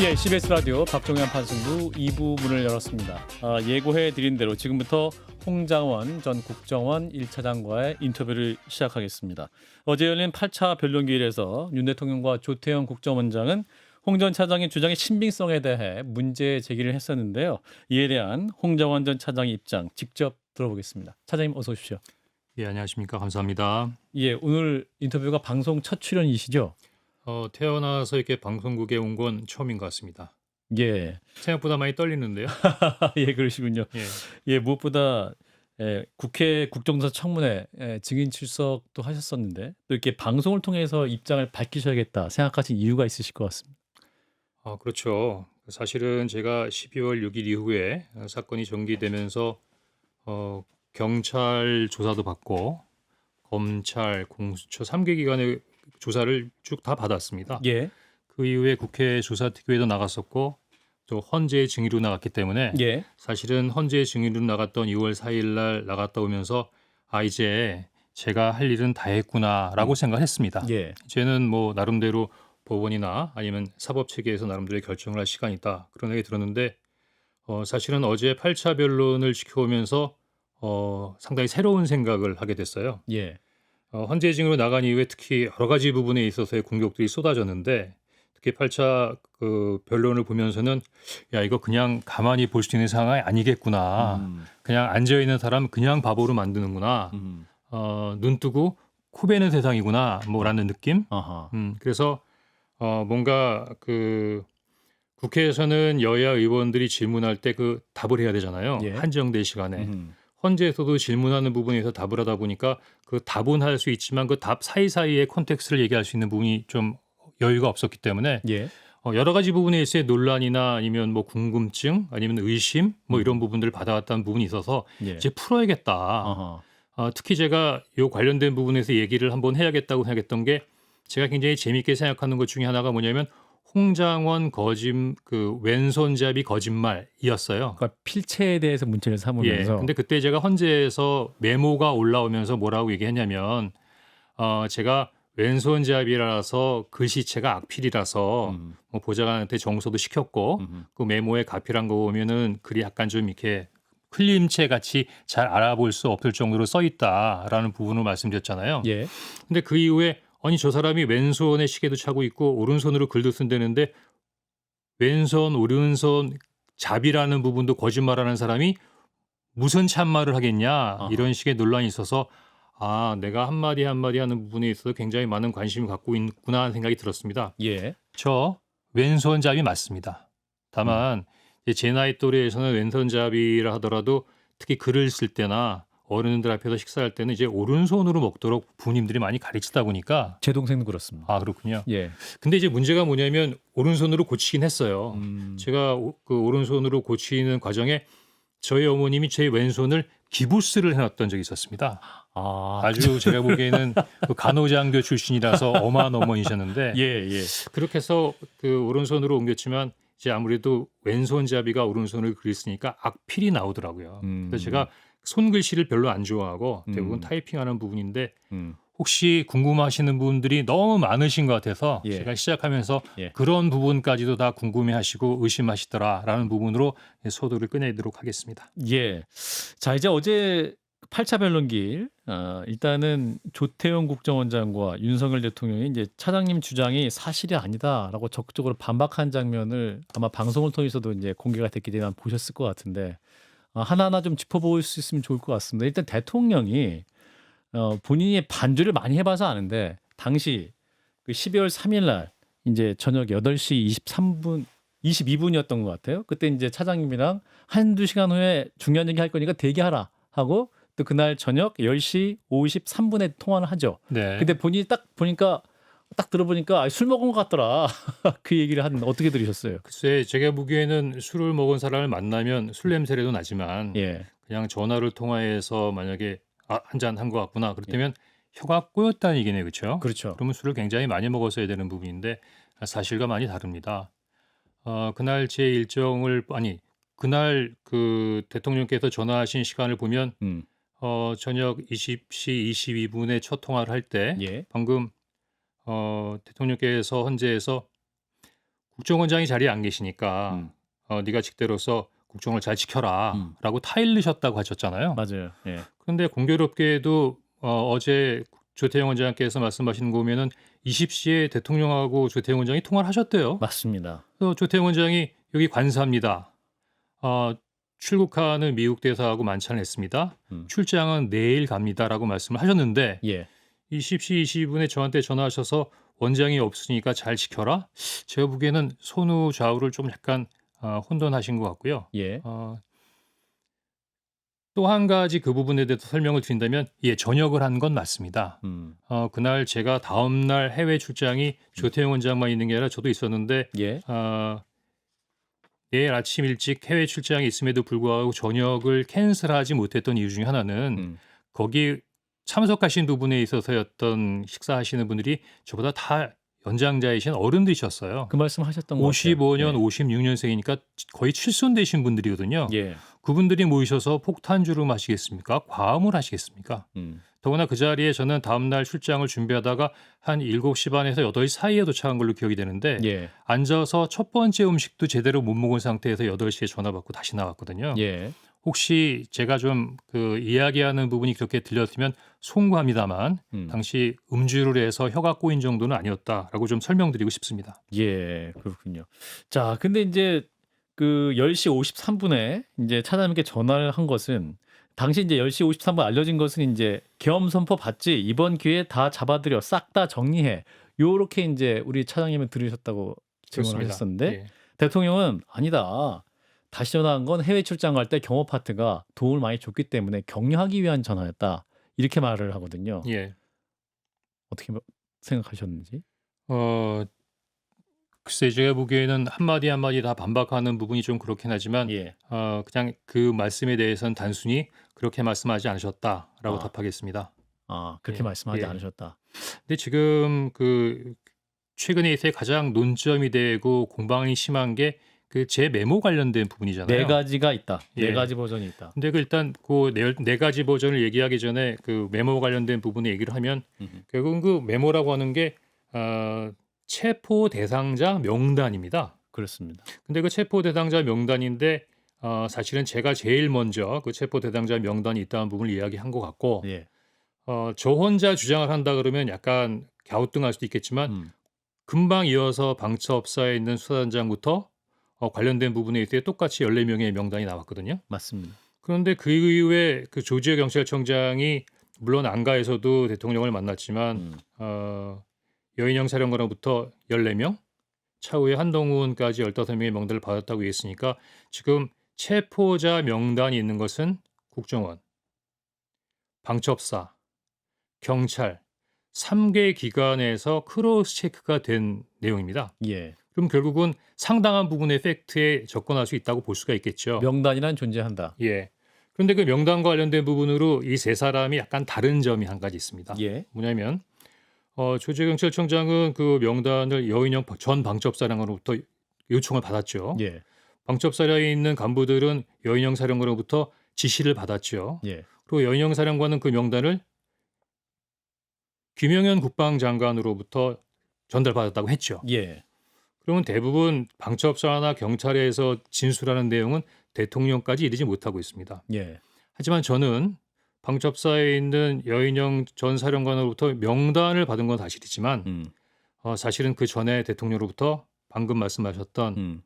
예, CBS 라디오 박종현 판승부 2부 문을 열었습니다. 예고해드린 대로 지금부터 홍장원 전 국정원 1차장과의 인터뷰를 시작하겠습니다. 어제 열린 8차 변론기일에서 윤 대통령과 조태영 국정원장은 홍 전 차장의 주장의 신빙성에 대해 문제 제기를 했었는데요. 이에 대한 홍장원 전 차장의 입장 직접 들어보겠습니다. 차장님 어서 오십시오. 예, 안녕하십니까. 감사합니다. 예, 오늘 인터뷰가 방송 첫 출연이시죠? 태어나서 이렇게 방송국에 온 건 처음인 것 같습니다. 예, 생각보다 많이 떨리는데요. 예, 그러시군요. 예, 예, 무엇보다 국회 국정조사 청문회 증인 출석도 하셨었는데 또 이렇게 방송을 통해서 입장을 밝히셔야겠다 생각하신 이유가 있으실 것 같습니다. 그렇죠. 사실은 제가 12월 6일 이후에 사건이 전개되면서 경찰 조사도 받고 검찰, 공수처 3개 기관의 조사를 쭉 다 받았습니다. 예, 그 이후에 국회 조사특위에도 나갔었고 또 헌재 증인으로 나갔기 때문에 예, 사실은 헌재 증인으로 나갔던 2월 4일 날 나갔다 오면서 이제 제가 할 일은 다 했구나라고 생각했습니다. 예, 이제는 뭐 나름대로 법원이나 아니면 사법 체계에서 나름대로 결정을 할 시간이 있다 그런 얘기 들었는데 사실은 어제 8차 변론을 지켜오면서 상당히 새로운 생각을 하게 됐어요. 예, 헌재 증인으로 나간 이후에 특히 여러 가지 부분에 있어서의 공격들이 쏟아졌는데 특히 8차 그 변론을 보면서는 야 이거 그냥 가만히 볼 수 있는 상황이 아니겠구나. 그냥 앉아 있는 사람 그냥 바보로 만드는구나. 눈 뜨고 코 베는 세상이구나. 뭐라는 느낌. 아하, 그래서 뭔가 그 국회에서는 여야 의원들이 질문할 때 그 답을 해야 되잖아요. 예. 한정된 시간에. 음, 헌재에서도 질문하는 부분에서 답을 하다 보니까 그 답은 할 수 있지만 그 답 사이사이의 콘텍스트를 얘기할 수 있는 부분이 좀 여유가 없었기 때문에 예, 여러 가지 부분에 있어의 논란이나 아니면 뭐 궁금증 아니면 의심 뭐 이런 부분들을 받아왔다는 부분이 있어서 예, 이제 풀어야겠다. 아하, 특히 제가 요 관련된 부분에서 얘기를 한번 해야겠다고 생각했던 게 제가 굉장히 재미있게 생각하는 것 중에 하나가 뭐냐면 홍장원 그 왼손잡이 거짓말이었어요. 그러니까 필체에 대해서 문제를 예. 삼으면서 근데 그때 제가 헌재에서 메모가 올라오면서 뭐라고 얘기했냐면 제가 왼손잡이라서 글씨체가 악필이라서 뭐 보좌관한테 정서도 시켰고 그 메모에 가필한 거 보면은 글이 약간 좀 이렇게 흘림체 같이 잘 알아볼 수 없을 정도로 써 있다라는 부분을 말씀드렸잖아요. 예, 근데 그 이후에 아니 저 사람이 왼손에 시계도 차고 있고 오른손으로 글도 쓴다는데 왼손 오른손 잡이라는 부분도 거짓말하는 사람이 무슨 참말을 하겠냐 아하. 이런 식의 논란이 있어서 내가 한마디 한마디 하는 부분에 있어서 굉장히 많은 관심을 갖고 있구나 하는 생각이 들었습니다. 예, 저 왼손잡이 맞습니다. 다만 이제 제 나이 또래에서는 왼손잡이라 하더라도 특히 글을 쓸 때나 어른들 앞에서 식사할 때는 이제 오른손으로 먹도록 부모님들이 많이 가르치다 보니까 제 동생도 그렇습니다. 그렇군요. 예, 근데 이제 문제가 뭐냐면 오른손으로 고치긴 했어요. 제가 그 오른손으로 고치는 과정에 저희 어머님이 제 왼손을 기부스를 해놨던 적이 있었습니다. 아주 제가 보기에는 그 간호장교 출신이라서 엄한 어머니셨는데 예, 예, 그렇게 해서 그 오른손으로 옮겼지만 이제 아무래도 왼손잡이가 오른손을 그렸으니까 악필이 나오더라고요. 그래서 제가 손글씨를 별로 안 좋아하고 대부분 타이핑하는 부분인데 혹시 궁금하시는 분들이 너무 많으신 것 같아서 예. 제가 시작하면서 예. 그런 부분까지도 다 궁금해하시고 의심하시더라라는 부분으로 소도를 꺼내도록 하겠습니다. 예. 자, 이제 어제 8차 변론기일 일단은 조태영 국정원장과 윤석열 대통령이 이제 차장님 주장이 사실이 아니다라고 적극적으로 반박한 장면을 아마 방송을 통해서도 이제 공개가 됐기 때문에 보셨을 것 같은데 하나하나 좀 짚어볼 수 있으면 좋을 것 같습니다. 일단 대통령이 본인이 반주를 많이 해봐서 아는데 당시 그 12월 3일 날 이제 저녁 8시 22분이었던 것 같아요. 그때 이제 차장님이랑 한두 시간 후에 중요한 얘기 할 거니까 대기하라 하고 또 그날 저녁 10시 53분에 통화를 하죠. 네. 근데 본인이 딱 보니까 딱 들어보니까 술 먹은 것 같더라. 그 얘기를 어떻게 들으셨어요? 글쎄 제가 보기에는 술을 먹은 사람을 만나면 술 냄새라도 나지만 예. 그냥 전화를 통화해서 만약에 한 잔 한 것 같구나 그렇다면 혀가 꼬였다는 얘기네 그렇죠? 그렇죠. 그러면 술을 굉장히 많이 먹었어야 되는 부분인데 사실과 많이 다릅니다. 그날 제 일정을 그날 그 대통령께서 전화하신 시간을 보면 저녁 20시 22분에 첫 통화를 할 때 예. 방금 대통령께서 헌재에서 국정원장이 자리에 안 계시니까 네가 직대로서 국정을 잘 지켜라라고 타일르셨다고 하셨잖아요. 맞아요. 예. 그런데 공교롭게도 어제 조태영 원장께서 말씀하시는 거 보면은 20시에 대통령하고 조태영 원장이 통화를 하셨대요. 맞습니다. 그래서 조태영 원장이 여기 관사입니다. 출국하는 미국 대사하고 만찬을 했습니다. 출장은 내일 갑니다라고 말씀을 하셨는데 예. 20시 22분에 저한테 전화하셔서 원장이 없으니까 잘 지켜라. 제가 보기에는 손우 좌우를 좀 약간 혼돈하신 것 같고요. 예. 또 한 가지 그 부분에 대해서 설명을 드린다면 전역을 한 건 맞습니다. 그날 제가 다음 날 해외 출장이 조태영 원장만 있는 게 아니라 저도 있었는데 예. 내일 아침 일찍 해외 출장이 있음에도 불구하고 저녁을 캔슬하지 못했던 이유 중에 하나는 거기 참석하신 부분에 있어서였던 식사하시는 분들이 저보다 다 연장자이신 어른들이셨어요. 그 말씀 하셨던 것 같아요. 55년, 56년생이니까 거의 칠순 되신 분들이거든요. 예. 그분들이 모이셔서 폭탄주를 마시겠습니까? 과음을 하시겠습니까? 더구나 그 자리에 저는 다음날 출장을 준비하다가 한 7시 반에서 8시 사이에 도착한 걸로 기억이 되는데 예. 앉아서 첫 번째 음식도 제대로 못 먹은 상태에서 8시에 전화 받고 다시 나왔거든요. 예. 혹시 제가 좀 그 이야기하는 부분이 그렇게 들렸으면 송구합니다만 당시 음주를 해서 혀가 꼬인 정도는 아니었다라고 좀 설명드리고 싶습니다. 예. 그렇군요. 자, 근데 이제 그 10시 53분에 이제 차장님께 전화를 한 것은 당시 이제 10시 53분 알려진 것은 이제 계엄 선포 받지 이번 기회에 다 잡아들여 싹 다 정리해. 요렇게 이제 우리 차장님은 들으셨다고 증언을 그렇습니다. 하셨었는데 예. 대통령은 아니다. 다시 전화한 건 해외 출장 갈 때 경호 파트가 도움을 많이 줬기 때문에 격려하기 위한 전화였다. 이렇게 말을 하거든요. 예. 어떻게 생각하셨는지? 글쎄 제가 보기에는 한마디 한마디 다 반박하는 부분이 좀 그렇긴 하지만 예. 그냥 그 말씀에 대해서는 단순히 그렇게 말씀하지 않으셨다라고 아. 답하겠습니다. 그렇게 예. 말씀하지 예. 않으셨다. 근데 지금 그 최근에 있어 가장 논점이 되고 공방이 심한 게 그 제 메모 관련된 부분이잖아요. 네 가지가 있다. 네 예. 가지 버전이 있다. 근데 일단 그 네 가지 버전을 얘기하기 전에 그 메모 관련된 부분에 얘기를 하면 결국은 그 메모라고 하는 게 체포 대상자 명단입니다. 그렇습니다. 근데 그 체포 대상자 명단인데 사실은 제가 제일 먼저 그 체포 대상자 명단이 있다는 부분을 이야기한 것 같고 예. 저 혼자 주장을 한다 그러면 약간 갸우뚱할 수도 있겠지만 금방 이어서 방첩사에 있는 수사단장부터 관련된 부분에 있어 똑같이 14명의 명단이 나왔거든요. 맞습니다. 그런데 그 이후에 그 조지호 경찰청장이 물론 안가에서도 대통령을 만났지만 여인영 사령관으로부터 14명, 차후에 한동훈까지 15명의 명단을 받았다고 했으니까 지금 체포자 명단이 있는 것은 국정원, 방첩사, 경찰 3개 기관에서 크로스 체크가 된 내용입니다. 예. 그럼 결국은 상당한 부분의 팩트에 접근할 수 있다고 볼 수가 있겠죠. 명단이란 존재한다. 예. 그런데 그 명단과 관련된 부분으로 이 세 사람이 약간 다른 점이 한 가지 있습니다. 예. 뭐냐면 조지호 경찰청장은 그 명단을 여인영 전 방첩사령관으로부터 요청을 받았죠. 예. 방첩사령에 있는 간부들은 여인영 사령관으로부터 지시를 받았죠. 예. 그리고 여인영 사령관은 그 명단을 김영현 국방장관으로부터 전달받았다고 했죠. 예. 그러면 대부분 방첩사나 경찰에서 진술하는 내용은 대통령까지 이르지 못하고 있습니다. 예. 하지만 저는 방첩사에 있는 여인영 전 사령관으로부터 명단을 받은 건 사실이지만 사실은 그 전에 대통령으로부터 방금 말씀하셨던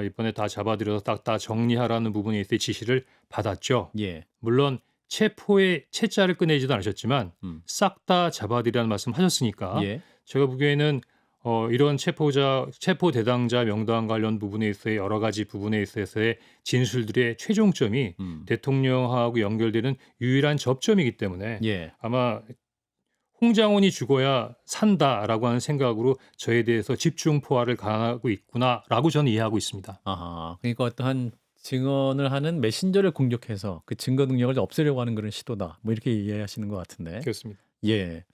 이번에 다 잡아들여서 딱 다 정리하라는 부분에 있어 지시를 받았죠. 예. 물론 체포의 채자를 꺼내지도 않으셨지만 싹 다 잡아들이라는 말씀 하셨으니까 예. 제가 보기에는 이런 체포 대상자 명단 관련 부분에 있어서 여러 가지 부분에 있어서의 진술들의 최종점이 대통령하고 연결되는 유일한 접점이기 때문에 예. 아마 홍장원이 죽어야 산다라고 하는 생각으로 저에 대해서 집중 포화를 가하고 있구나라고 저는 이해하고 있습니다. 아하. 그러니까 어떠한 증언을 하는 메신저를 공격해서 그 증거 능력을 없애려고 하는 그런 시도다. 뭐 이렇게 이해하시는 것 같은데. 그렇습니다. 예.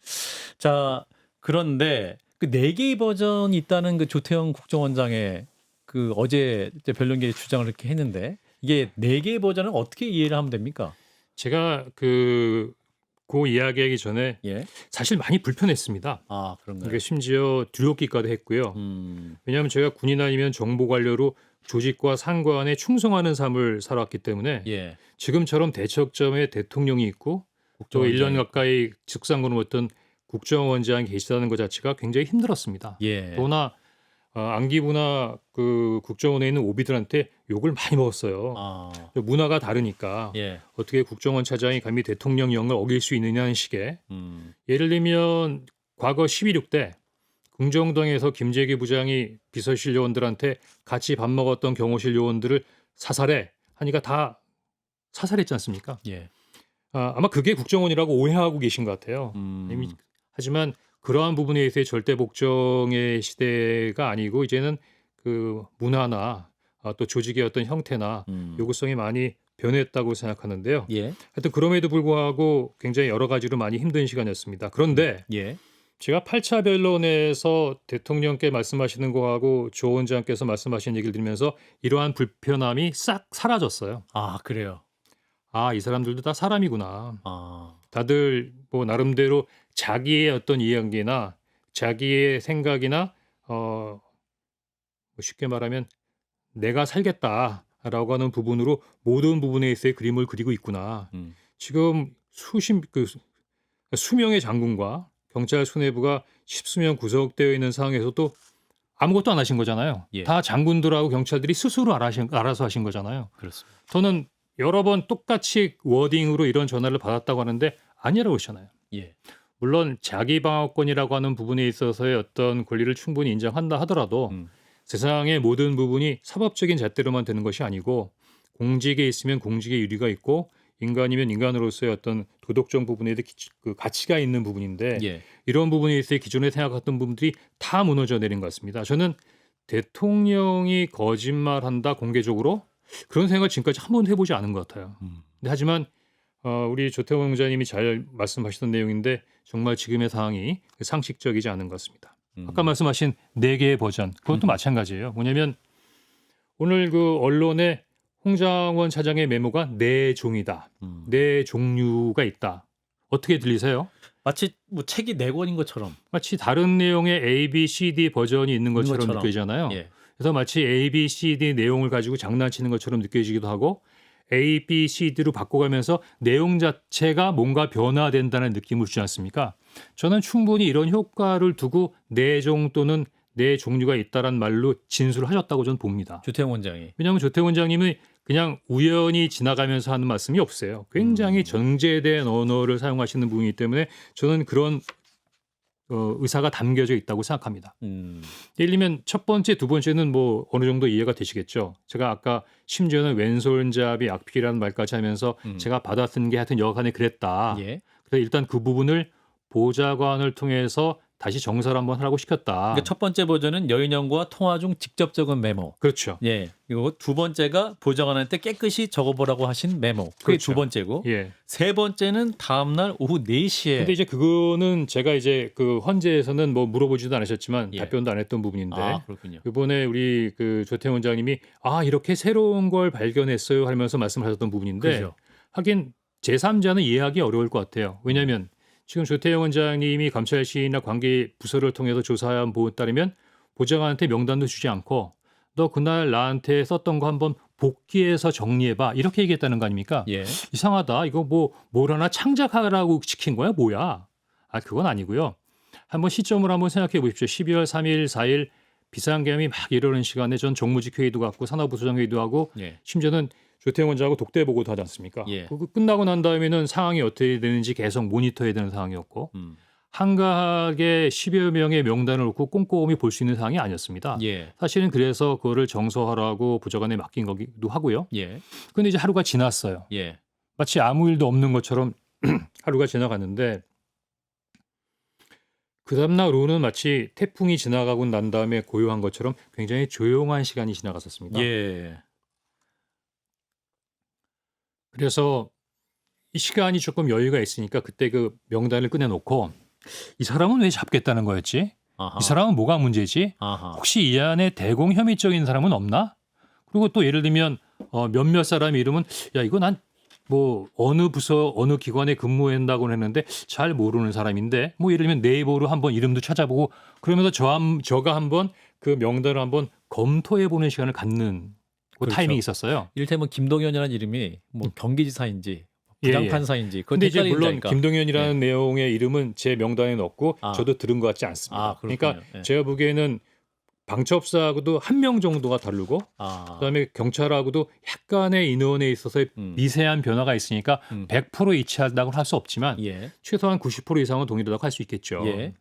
자, 그런데 그 4개의 버전이 있다는 그 조태영 국정원장의 그 어제 이제 변론계의 주장을 이렇게 했는데 이게 4개의 버전은 어떻게 이해를 하면 됩니까? 제가 그 그 이야기하기 전에 예. 사실 많이 불편했습니다. 아, 그런가요? 그러니까 심지어 두렵기까지 했고요. 왜냐하면 제가 군인 아니면 정보 관료로 조직과 상관에 충성하는 삶을 살았기 때문에 예. 지금처럼 대척점에 대통령이 있고 또 1년 가까이 직상근을 했던 국정원장이 계시다는 것 자체가 굉장히 힘들었습니다. 예. 또나 안기부나 그 국정원에 있는 오비들한테 욕을 많이 먹었어요. 아, 문화가 다르니까 예. 어떻게 국정원 차장이 감히 대통령령을 어길 수 있느냐는 식의 예를 들면 과거 12.6 때 궁정동에서 김재기 부장이 비서실 요원들한테 같이 밥 먹었던 경호실 요원들을 사살해 하니까 다 사살했지 않습니까? 예. 아마 그게 국정원이라고 오해하고 계신 것 같아요. 하지만 그러한 부분에 있어서 절대 복종의 시대가 아니고 이제는 그 문화나 또 조직의 어떤 형태나 요구성이 많이 변했다고 생각하는데요. 예. 하여튼 그럼에도 불구하고 굉장히 여러 가지로 많이 힘든 시간이었습니다. 그런데 예. 제가 8차 변론에서 대통령께 말씀하시는 거하고 조 원장께서 말씀하신 얘기를 들으면서 이러한 불편함이 싹 사라졌어요. 아, 그래요. 이 사람들도 다 사람이구나. 아, 다들 뭐 나름대로 자기의 어떤 이야기나 자기의 생각이나 뭐 쉽게 말하면 내가 살겠다라고 하는 부분으로 모든 부분에 있어의 그림을 그리고 있구나. 지금 수명의 장군과 경찰 수뇌부가 십수명 구속되어 있는 상황에서도 아무것도 안 하신 거잖아요. 예. 다 장군들하고 경찰들이 스스로 알아서 하신 거잖아요. 그렇습니다. 저는 여러 번 똑같이 워딩으로 이런 전화를 받았다고 하는데 아니라고 하잖아요. 예. 물론 자기 방어권이라고 하는 부분에 있어서의 어떤 권리를 충분히 인정한다 하더라도 세상의 모든 부분이 사법적인 잣대로만 되는 것이 아니고 공직에 있으면 공직의 유리가 있고 인간이면 인간으로서의 어떤 도덕적 부분에 대해 그 가치가 있는 부분인데 예. 이런 부분에 있어 기존에 생각했던 부분들이 다 무너져 내린 것 같습니다. 저는 대통령이 거짓말한다 공개적으로 그런 생각을 지금까지 한 번도 해보지 않은 것 같아요. 근데 하지만 우리 조태원 원장님이 잘 말씀하셨던 내용인데 정말 지금의 상황이 상식적이지 않은 것 같습니다. 아까 말씀하신 4개의 버전 그것도 마찬가지예요. 뭐냐면 오늘 그 언론에 홍장원 차장의 메모가 4종이다. 4종류가 있다. 어떻게 들리세요? 마치 뭐 책이 4권인 것처럼. 마치 다른 내용의 A, B, C, D 버전이 있는 것처럼 느껴지잖아요. 예. 그래서 마치 A, B, C, D 내용을 가지고 장난치는 것처럼 느껴지기도 하고 A, B, C, D로 바꿔가면서 내용 자체가 뭔가 변화된다는 느낌을 주지 않습니까? 저는 충분히 이런 효과를 두고 4종 또는 4종류가 있다란 말로 진술하셨다고 저는 봅니다. 조태용 원장이. 왜냐하면 조태원 원장님이 그냥 우연히 지나가면서 하는 말씀이 없어요. 굉장히 정제된 언어를 사용하시는 분이기 때문에 저는 그런 의사가 담겨져 있다고 생각합니다. 예를 들면 첫 번째, 두 번째는 뭐 어느 정도 이해가 되시겠죠. 제가 아까 심지어는 왼손잡이 악필이라는 말까지 하면서 제가 받아쓴 게 하여튼 여간에 그랬다. 예. 그래서 일단 그 부분을 보좌관을 통해서 다시 정사를 한번 하라고 시켰다. 그러니까 첫 번째 버전은 여인형과 통화 중 직접 적은 메모. 그렇죠. 예. 그리고 두 번째가 보좌관한테 깨끗이 적어보라고 하신 메모. 그게 그렇죠. 두 번째고. 예. 세 번째는 다음날 오후 4시에. 근데 이제 그거는 제가 이제 그 헌재에서는 뭐 물어보지도 않으셨지만 예. 답변도 안 했던 부분인데 그렇군요. 이번에 우리 그 조태원 원장님이 이렇게 새로운 걸 발견했어요 하면서 말씀하셨던 부분인데 그렇죠. 하긴 제3자는 이해하기 어려울 것 같아요. 왜냐하면 지금 조태원 원장님이 감찰실이나 관계 부서를 통해서 조사한 부분에 따르면 보좌관한테 명단도 주지 않고 너 그날 나한테 썼던 거 한번 복귀해서 정리해봐 이렇게 얘기했다는 거 아닙니까? 예. 이상하다. 이거 뭘 하나 창작하라고 시킨 거야? 뭐야? 그건 아니고요. 한번 시점을 한번 생각해 보십시오. 12월 3일, 4일 비상계엄이 막 이러는 시간에 전 정무직 회의도 갖고 산하부소장 회의도 하고 예. 심지어는 조태원 원장하고 독대 보고도 하지 않습니까? 예. 그거 끝나고 난 다음에는 상황이 어떻게 되는지 계속 모니터해야 되는 상황이었고 한가하게 10여 명의 명단을 놓고 꼼꼼히 볼 수 있는 상황이 아니었습니다. 예. 사실은 그래서 그거를 정서하라고 보좌관에 맡긴 거기도 하고요. 예. 그런데 이제 하루가 지났어요. 예. 마치 아무 일도 없는 것처럼 하루가 지나갔는데 그 다음날 오후는 마치 태풍이 지나가고 난 다음에 고요한 것처럼 굉장히 조용한 시간이 지나갔었습니다. 예. 그래서 이 시간이 조금 여유가 있으니까 그때 그 명단을 꺼내놓고 이 사람은 왜 잡겠다는 거였지? 아하. 이 사람은 뭐가 문제지? 아하. 혹시 이 안에 대공 혐의적인 사람은 없나? 그리고 또 예를 들면 몇몇 사람 이름은 야 이거 난 뭐 어느 부서 어느 기관에 근무한다고 했는데 잘 모르는 사람인데 뭐 예를 들면 네이버로 한번 이름도 찾아보고 그러면서 저가 한번 그 명단을 한번 검토해 보는 시간을 갖는 그 그렇죠. 타이밍이 있었어요. 이를테면 김동연이라는 이름이 뭐 예, 경기지사인지 예. 부장판사인지 그건 근데 이제 물론 헷갈린다니까. 김동연이라는 내용의 이름은 제 명단에 넣었고 아. 저도 들은 것 같지 않습니다. 아, 그렇군요. 그러니까 예. 제가 보기에는 방첩사하고도 한 명 정도가 다르고 아. 그다음에 경찰하고도 약간의 인원에 있어서 미세한 변화가 있으니까 100% 일치한다고 할 수 없지만 예. 최소한 90% 이상은 동일하다고 할 수 있겠죠. 예.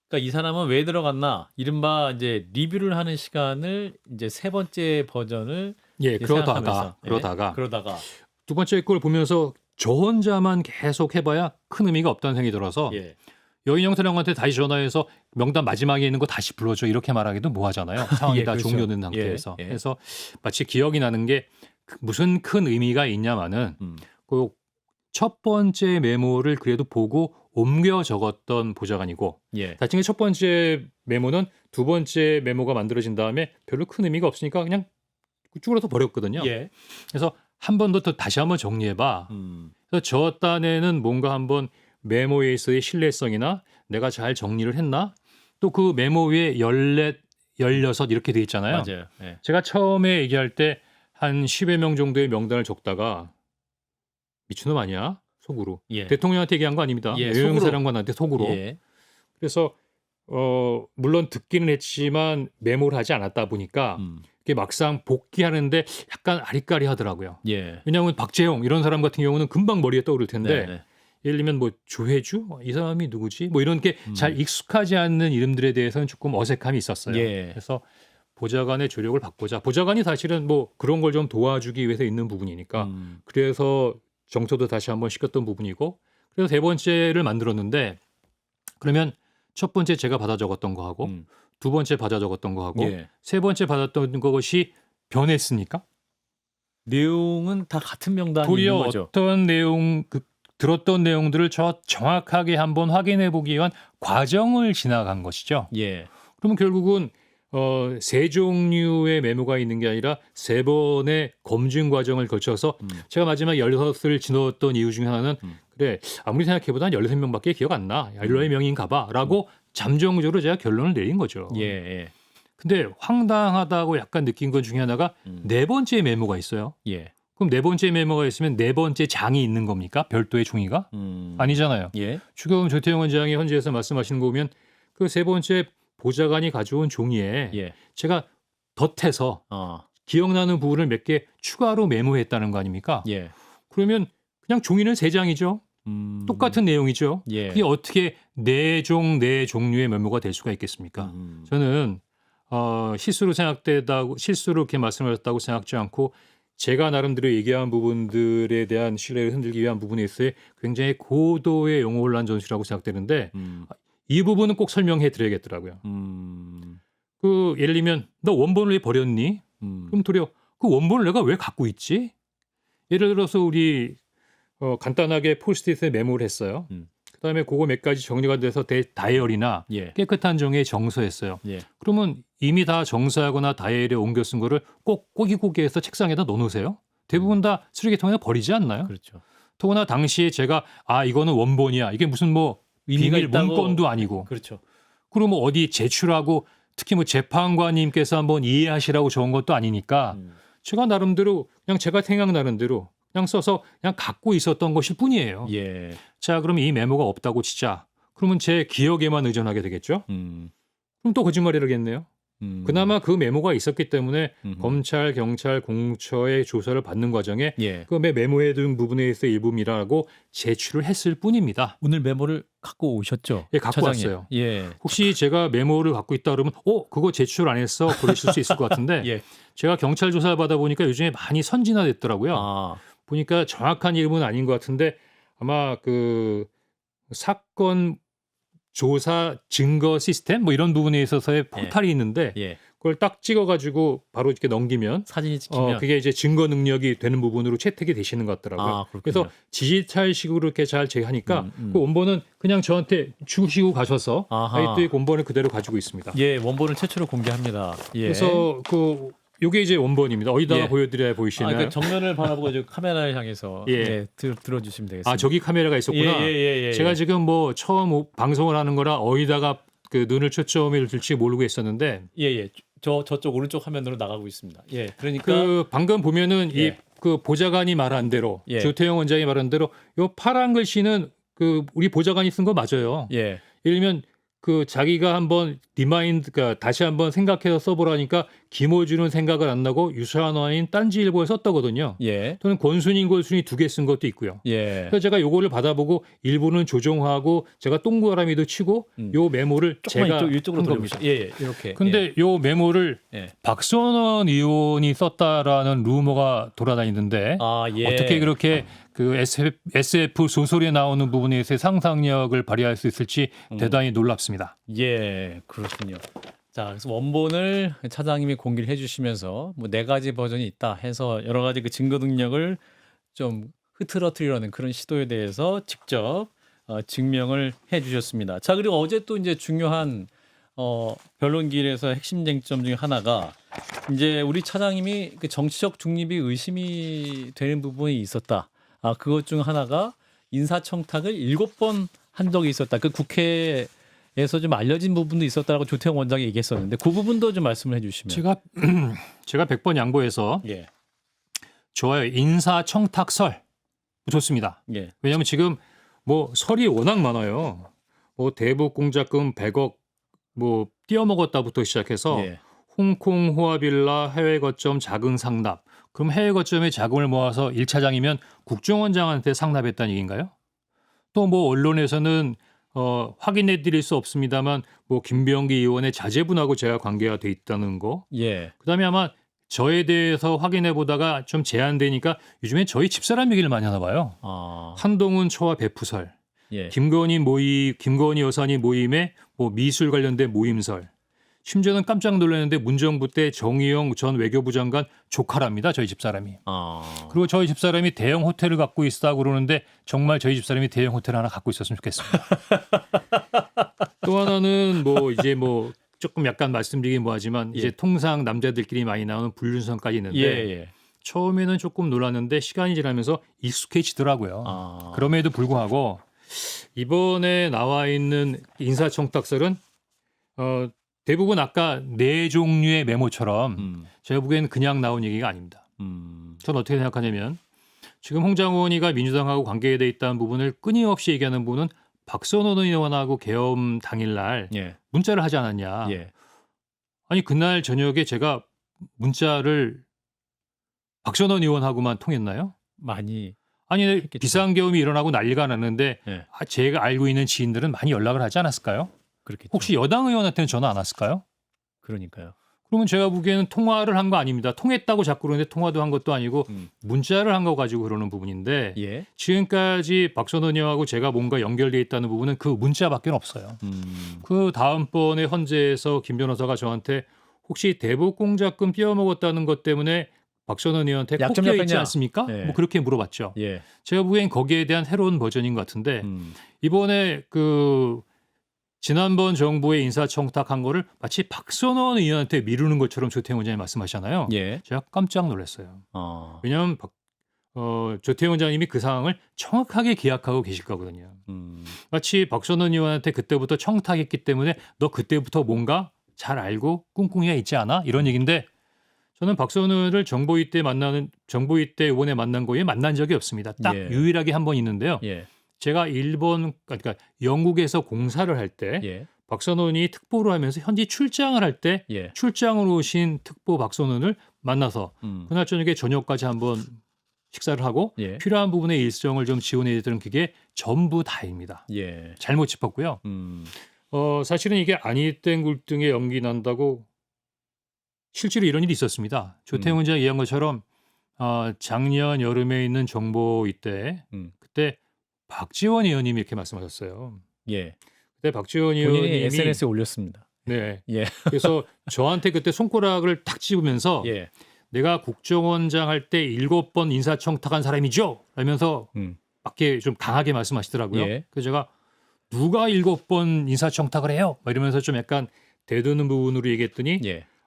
그러니까 이 사람은 왜 들어갔나? 이른바 이제 리뷰를 하는 시간을 이제 세 번째 버전을 예, 이제 그러다가 생각하면서, 그러다가 두 번째 걸 보면서 저 혼자만 계속 해봐야 큰 의미가 없다는 생각이 들어서 예. 여인영 사령관한테 다시 전화해서 명단 마지막에 있는 거 다시 불러줘 이렇게 말하기도 뭐하잖아요. 상황이 예, 다 그렇죠. 종료된 상태에서. 예, 예. 그래서 마치 기억이 나는 게 무슨 큰 의미가 있냐마는 그 첫 번째 메모를 그래도 보고 옮겨 적었던 보좌관이고 예. 나중에 첫 번째 메모는 두 번째 메모가 만들어진 다음에 별로 큰 의미가 없으니까 그냥 쭈그러서 버렸거든요. 예. 그래서 한 번 더 다시 한번 정리해봐. 그래서 저 딴에는 뭔가 한번 메모에 있어의 신뢰성이나 내가 잘 정리를 했나? 또 그 메모 위에 14, 16 이렇게 돼 있잖아요. 맞아요. 예. 제가 처음에 얘기할 때 한 10여 명 정도의 명단을 적다가 미친놈 아니야? 속으로. 예. 대통령한테 얘기한 거 아닙니다. 예, 여영 속으로. 사령관한테 속으로. 예. 그래서 물론 듣기는 했지만 메모를 하지 않았다 보니까 이게 막상 복귀하는데 약간 아리까리하더라고요. 예. 왜냐하면 박재홍 이런 사람 같은 경우는 금방 머리에 떠오를 텐데 네, 네. 예를 들면 뭐 조혜주 이 사람이 누구지? 뭐 이런 게 잘 익숙하지 않는 이름들에 대해서는 조금 어색함이 있었어요. 예. 그래서 보좌관의 조력을 받고자 보좌관이 사실은 뭐 그런 걸 좀 도와주기 위해서 있는 부분이니까 그래서 정서도 다시 한번 시켰던 부분이고 그래서 세 번째를 만들었는데 그러면 첫 번째 제가 받아 적었던 거하고 두 번째 받아 적었던 거하고 예. 세 번째 받았던 것이 변했습니까? 내용은 다 같은 명단이 도리어 있는 거죠. 어떤 내용 들었던 내용들을 정확하게 한번 확인해 보기 위한 과정을 지나간 것이죠. 예. 그러면 결국은 세 종류의 메모가 있는 게 아니라 세 번의 검증 과정을 거쳐서 제가 마지막 16을 지넣었던 이유 중에 하나는 그래 아무리 생각해보다 한 16명밖에 기억 안 나. 14명인가 봐 라고 잠정적으로 제가 결론을 내린 거죠. 예. 예. 근데 황당하다고 약간 느낀 것 중에 하나가 네 번째 메모가 있어요. 예. 그럼 네 번째 메모가 있으면 네 번째 장이 있는 겁니까? 별도의 종이가? 아니잖아요. 예. 지금 조태용 원장이 현지에서 말씀하시는 거 보면 그 세 번째 보좌관이 가져온 종이에 예. 제가 덧해서 기억나는 부분을 몇 개 추가로 메모했다는 거 아닙니까? 예. 그러면 그냥 종이는 세 장이죠. 똑같은 내용이죠. 예. 그게 어떻게 네 종류의 메모가 될 수가 있겠습니까? 저는 실수로 이렇게 말씀하셨다고 생각지 않고 제가 나름대로 얘기한 부분들에 대한 신뢰를 흔들기 위한 부분에 있어 굉장히 고도의 영혼란 전술이라고 생각되는데 이 부분은 꼭 설명해 드려야겠더라고요. 그 예를 들면 너 원본을 왜 버렸니? 그럼 도리어 그 원본을 내가 왜 갖고 있지? 예를 들어서 우리 간단하게 폴스트잇에 메모를 했어요. 그다음에 그거 몇 가지 정리가 돼서 다이어리나 예. 깨끗한 종이에 정서했어요. 예. 그러면 이미 다 정서하거나 다이어리에 옮겨 쓴 거를 꼭 꼬기꼬기해서 책상에다 넣어놓으세요. 대부분 다 쓰레기통에 버리지 않나요? 그렇죠. 더구나 당시에 제가 이거는 원본이야. 이게 무슨 뭐 의미가 비밀 있다고- 문건도 아니고. 그렇죠. 그리고 뭐 어디 제출하고 특히 뭐 재판관님께서 한번 이해하시라고 적은 것도 아니니까 제가 나름대로 그냥 제가 생각나는 대로 그냥 써서 그냥 갖고 있었던 것일 뿐이에요. 예. 자, 그럼 이 메모가 없다고 치자. 그러면 제 기억에만 의존하게 되겠죠? 그럼 또 거짓말이라겠네요. 그나마 그 메모가 있었기 때문에 검찰, 경찰, 공처의 조사를 받는 과정에 예. 그 메모해 둔 부분에 있어 일부미라고 제출을 했을 뿐입니다. 오늘 메모를 갖고 오셨죠? 예, 갖고 차장님. 왔어요. 예. 혹시 제가 메모를 갖고 있다 그러면 그거 제출 안 했어? 그러실 수 있을 것 같은데 예. 제가 경찰 조사를 받아보니까 요즘에 많이 선진화됐더라고요. 보니까 정확한 이름은 아닌 것 같은데 아마 그 사건 조사 증거 시스템 뭐 이런 부분에 있어서의 포탈이 있는데 예. 그걸 딱 찍어가지고 바로 이렇게 넘기면 사진이 찍히면 그게 이제 증거 능력이 되는 부분으로 채택이 되시는 것 같더라고요. 그렇군요. 그래서 디지털식으로 이렇게 잘 제하니까 그 원본은 그냥 저한테 주시고 가셔서 아하. 아이트의 원본을 그대로 가지고 있습니다. 예, 원본을 최초로 공개합니다. 예. 그래서 그 요게 이제 원본입니다. 어디다가 예. 보여드려야 보이시나요? 그 정면을 바라보고 이제 카메라를 향해서 예. 네, 들어주시면 되겠습니다. 저기 카메라가 있었구나. 예. 제가 지금 뭐 처음 방송을 하는 거라 어디다가 그 눈을 초점을 둘지 모르고 있었는데 예. 저쪽 오른쪽 화면으로 나가고 있습니다. 예. 그러니까 그 방금 보면은 예. 이 그 보좌관이 말한 대로 예. 조태영 원장이 말한 대로 요 파란 글씨는 그 우리 보좌관이 쓴 거 맞아요. 예. 예를 들면 그 자기가 한번 리마인드가 다시 한번 생각해서 써보라니까 김어준은 생각을 안 나고 유수환와인 딴지일보에 썼다거든요. 예. 또는 권순인 두 개 쓴 것도 있고요. 예. 그래서 제가 요거를 받아보고 일부는 조정하고 제가 동그라미도 치고 요 메모를 제가 이쪽으로 한 겁니다. 돌려보시죠. 예. 이렇게. 근데 요 메모를 예. 박선원 의원이 썼다라는 루머가 돌아다니는데 예. 어떻게 그렇게 그 SF 소설에 나오는 부분에서의 상상력을 발휘할 수 있을지 대단히 놀랍습니다. 예, 그렇군요. 자, 그래서 원본을 차장님이 공개를 해주시면서 뭐 4가지 버전이 있다 해서 여러 가지 그 증거 능력을 좀 흐트러뜨리려는 그런 시도에 대해서 직접 증명을 해주셨습니다. 자, 그리고 어제 또 이제 중요한 변론기일에서 핵심 쟁점 중에 하나가 이제 우리 차장님이 그 정치적 중립이 의심이 되는 부분이 있었다. 그것 중 하나가 인사청탁을 7번 한 적이 있었다. 그 국회에서 좀 알려진 부분도 있었다라고 조태영 원장이 얘기했었는데 그 부분도 좀 말씀을 해주시면. 제가 100번 양보해서 예. 좋아요. 인사청탁설 좋습니다. 예. 왜냐하면 지금 뭐 설이 워낙 많아요. 뭐 대북 공작금 100억 뭐 띄어먹었다부터 시작해서 예. 홍콩 호화빌라 해외 거점 자금 상납. 그럼 해외 거점에 자금을 모아서 1차장이면 국정원장한테 상납했다는 얘기인가요? 또 뭐 언론에서는 확인해 드릴 수 없습니다만 뭐 김병기 의원의 자제분하고 제가 관계가 돼 있다는 거. 예. 그다음에 아마 저에 대해서 확인해 보다가 좀 제한되니까 요즘에 저희 집사람 얘기를 많이 하나 봐요. 한동훈 초와 배프설. 예. 김건희 여사님 모임에 뭐 미술 관련된 모임설. 심지어는 깜짝 놀랐는데 문정부 때 정의용 전 외교부 장관 조카랍니다. 저희 집사람이. 그리고 저희 집사람이 대형 호텔을 갖고 있다 그러는데 정말 저희 집사람이 대형 호텔 하나 갖고 있었으면 좋겠습니다. 또 하나는 뭐 이제 뭐 조금 약간 말씀드리긴 뭐하지만 이제 통상 남자들끼리 많이 나오는 불륜설까지 있는데 예. 처음에는 조금 놀랐는데 시간이 지나면서 익숙해지더라고요. 그럼에도 불구하고 이번에 나와 있는 인사청탁설은 대부분 아까 4종류의 메모처럼 제가 보기에는 그냥 나온 얘기가 아닙니다. 저는 어떻게 생각하냐면 지금 홍장원이가 민주당하고 관계돼 있다는 부분을 끊임없이 얘기하는 분은 박선원 의원하고 계엄 당일날 문자를 하지 않았냐. 아니 그날 저녁에 제가 문자를 박선원 의원하고만 통했나요? 많이. 아니 했겠죠. 비상계엄이 일어나고 난리가 났는데 제가 알고 있는 지인들은 많이 연락을 하지 않았을까요? 그렇겠죠. 혹시 여당 의원한테는 전화 안 왔을까요? 그러니까요. 그러면 제가 보기에는 통화를 한 거 아닙니다. 통했다고 자꾸 그러는데 통화도 한 것도 아니고 문자를 한 거 가지고 그러는 부분인데 지금까지 박선원 의원하고 제가 뭔가 연결돼 있다는 부분은 그 문자밖에 없어요. 그 다음번에 헌재에서 김 변호사가 저한테 혹시 대북 공작금 띄어먹었다는 것 때문에 박선원 의원한테 약점 꼽혀 있지 잡혔냐? 않습니까? 뭐 그렇게 물어봤죠. 제가 보기엔 거기에 대한 새로운 버전인 것 같은데 이번에 그 지난번 정부의 인사청탁한 거를 마치 박선원 의원한테 미루는 것처럼 조태영 원장이 말씀하시잖아요. 제가 깜짝 놀랐어요. 왜냐하면 조태영 원장님이 그 상황을 정확하게 기억하고 계실 거거든요. 마치 박선원 의원한테 그때부터 청탁했기 때문에 너 그때부터 뭔가 잘 알고 꿍꿍이가 있지 않아? 이런 얘기인데 저는 박선원 의원을 정보위 때 이번에 만난 거에 만난 적이 없습니다. 딱 유일하게 한 번 있는데요. 제가 그러니까 영국에서 공사를 할 때 박선원이 특보를 하면서 현지 출장을 할 때 출장으로 오신 특보 박선원을 만나서 그날 저녁에 저녁까지 한번 식사를 하고 필요한 부분의 일정을 좀 지원해 드리는 그게 전부 다입니다. 잘못 짚었고요. 사실은 이게 아니 땐 굴등에 연기 난다고 실제로 이런 일이 있었습니다. 조태영 원장이 얘기한 것처럼 작년 여름에 있는 정보위 때 그때 박지원 의원님이 이렇게 말씀하셨어요. 그때 박지원 본인이 의원님이 SNS에 올렸습니다. 그래서 저한테 그때 손가락을 탁 집으면서 내가 국정원장 할 때 7번 인사청탁한 사람이죠? 라면서 밖에 좀 강하게 말씀하시더라고요. 그래서 제가 누가 7번 인사청탁을 해요? 이러면서 좀 약간 대드는 부분으로 얘기했더니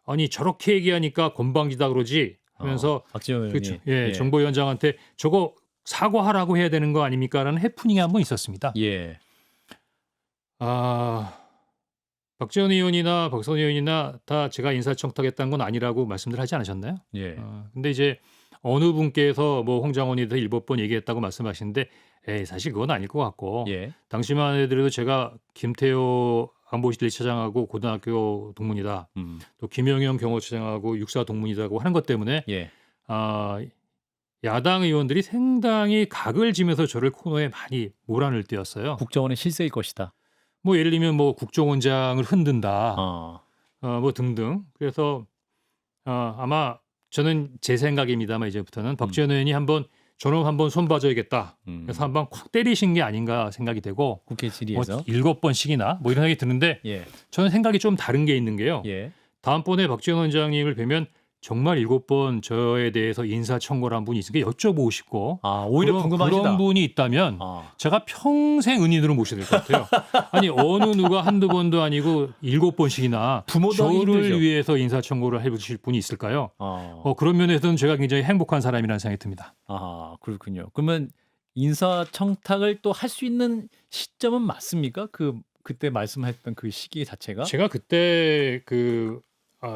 아니 저렇게 얘기하니까 건방지다 그러지 하면서 박지원 그 의원이 예, 정보위원장한테 저거 사과하라고 해야 되는 거 아닙니까라는 해프닝이 한번 있었습니다. 예. 아, 박지원 의원이나 박선 의원이나 다 제가 인사청탁했다는 건 아니라고 말씀들 하지 않으셨나요? 예. 근데 이제 어느 분께서 뭐 홍장원이 더 일곱 번 얘기했다고 말씀하시는데 에이, 사실 그건 아닐 것 같고 예. 당시만 해도 제가 김태호 안보실 1차장하고 고등학교 동문이다. 또 김영현 경호처장하고 육사 동문이다고 하는 것 때문에 예. 야당 의원들이 상당히 각을 지면서 저를 코너에 많이 몰아넣을 때였어요. 국정원의 실세일 것이다. 뭐 예를 들면 뭐 국정원장을 흔든다. 뭐 등등. 그래서 아마 저는 제 생각입니다만 이제부터는 박지원 의원이 저놈 한번 손 봐줘야겠다. 그래서 한번 콱 때리신 게 아닌가 생각이 되고 국회 뭐 질의에서 7번씩이나 뭐 이런 생각이 드는데 예. 저는 생각이 좀 다른 게 있는 게요. 예. 다음번에 박지원 원장님을 뵈면 정말 7번 저에 대해서 인사청구를 한 분이 있으니까 여쭤보고 싶고 오히려 궁금하시다. 그런 분이 있다면 제가 평생 은인으로 모셔야 될 것 같아요. 아니 어느 누가 한두 번도 아니고 7번씩이나 부모도 하기 저를 힘들죠. 위해서 인사청구를 해주실 분이 있을까요? 그런 면에서는 제가 굉장히 행복한 사람이라는 생각이 듭니다. 그렇군요. 그러면 인사청탁을 또 할 수 있는 시점은 맞습니까? 그때 말씀했던 그 시기 자체가? 제가 그때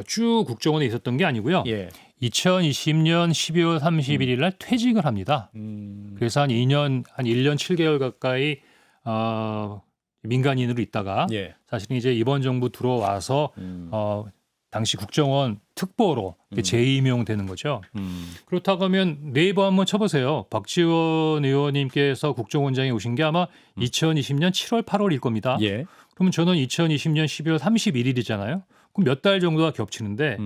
주 국정원에 있었던 게 아니고요. 예. 2020년 12월 31일 날 퇴직을 합니다. 그래서 한 1년 7개월 가까이 민간인으로 있다가 예. 사실은 이제 이번 정부 들어와서 당시 국정원 특보로 재임용되는 거죠. 그렇다고 하면 네이버 한번 쳐보세요. 박지원 의원님께서 국정원장에 오신 게 아마 2020년 7월 8월일 겁니다. 예. 그러면 저는 2020년 12월 31일이잖아요. 그럼 몇 달 정도가 겹치는데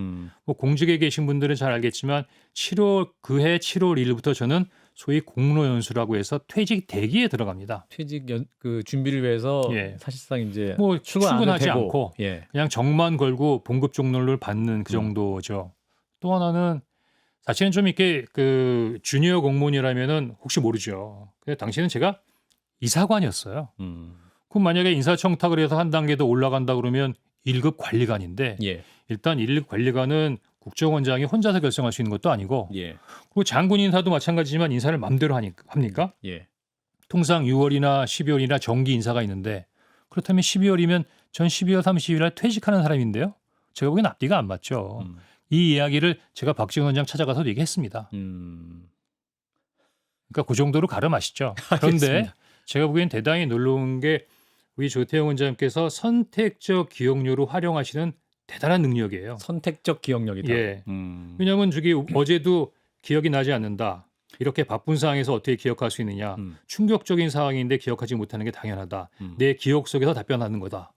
뭐 공직에 계신 분들은 잘 알겠지만 그해 7월 1일부터 저는 소위 공로연수라고 해서 퇴직 대기에 들어갑니다. 퇴직 준비를 위해서 예. 사실상 이제 뭐 출근하지 않고 예. 그냥 정만 걸고 봉급 종료를 받는 그 정도죠. 또 하나는 사실은 좀 이렇게 주니어 공무원이라면은 혹시 모르죠. 근데 당시에는 제가 이사관이었어요. 그럼 만약에 인사청탁을 해서 한 단계 더 올라간다 그러면 1급 관리관인데 예. 일단 1급 관리관은 국정원장이 혼자서 결정할 수 있는 것도 아니고 예. 그리고 장군 인사도 마찬가지지만 인사를 마음대로 합니까? 예. 통상 6월이나 12월이나 정기 인사가 있는데 그렇다면 12월이면 전 12월 30일 날 퇴직하는 사람인데요. 제가 보기엔 앞뒤가 안 맞죠. 이 이야기를 제가 박지원 원장 찾아가서 얘기했습니다. 그러니까 그 정도로 가름하시죠. 그런데 제가 보기엔 대단히 놀라운 게 우리 조태영 원장님께서 선택적 기억력으로 활용하시는 대단한 능력이에요. 선택적 기억력이다. 예. 왜냐하면 어제도 기억이 나지 않는다. 이렇게 바쁜 상황에서 어떻게 기억할 수 있느냐. 충격적인 상황인데 기억하지 못하는 게 당연하다. 내 기억 속에서 답변하는 거다.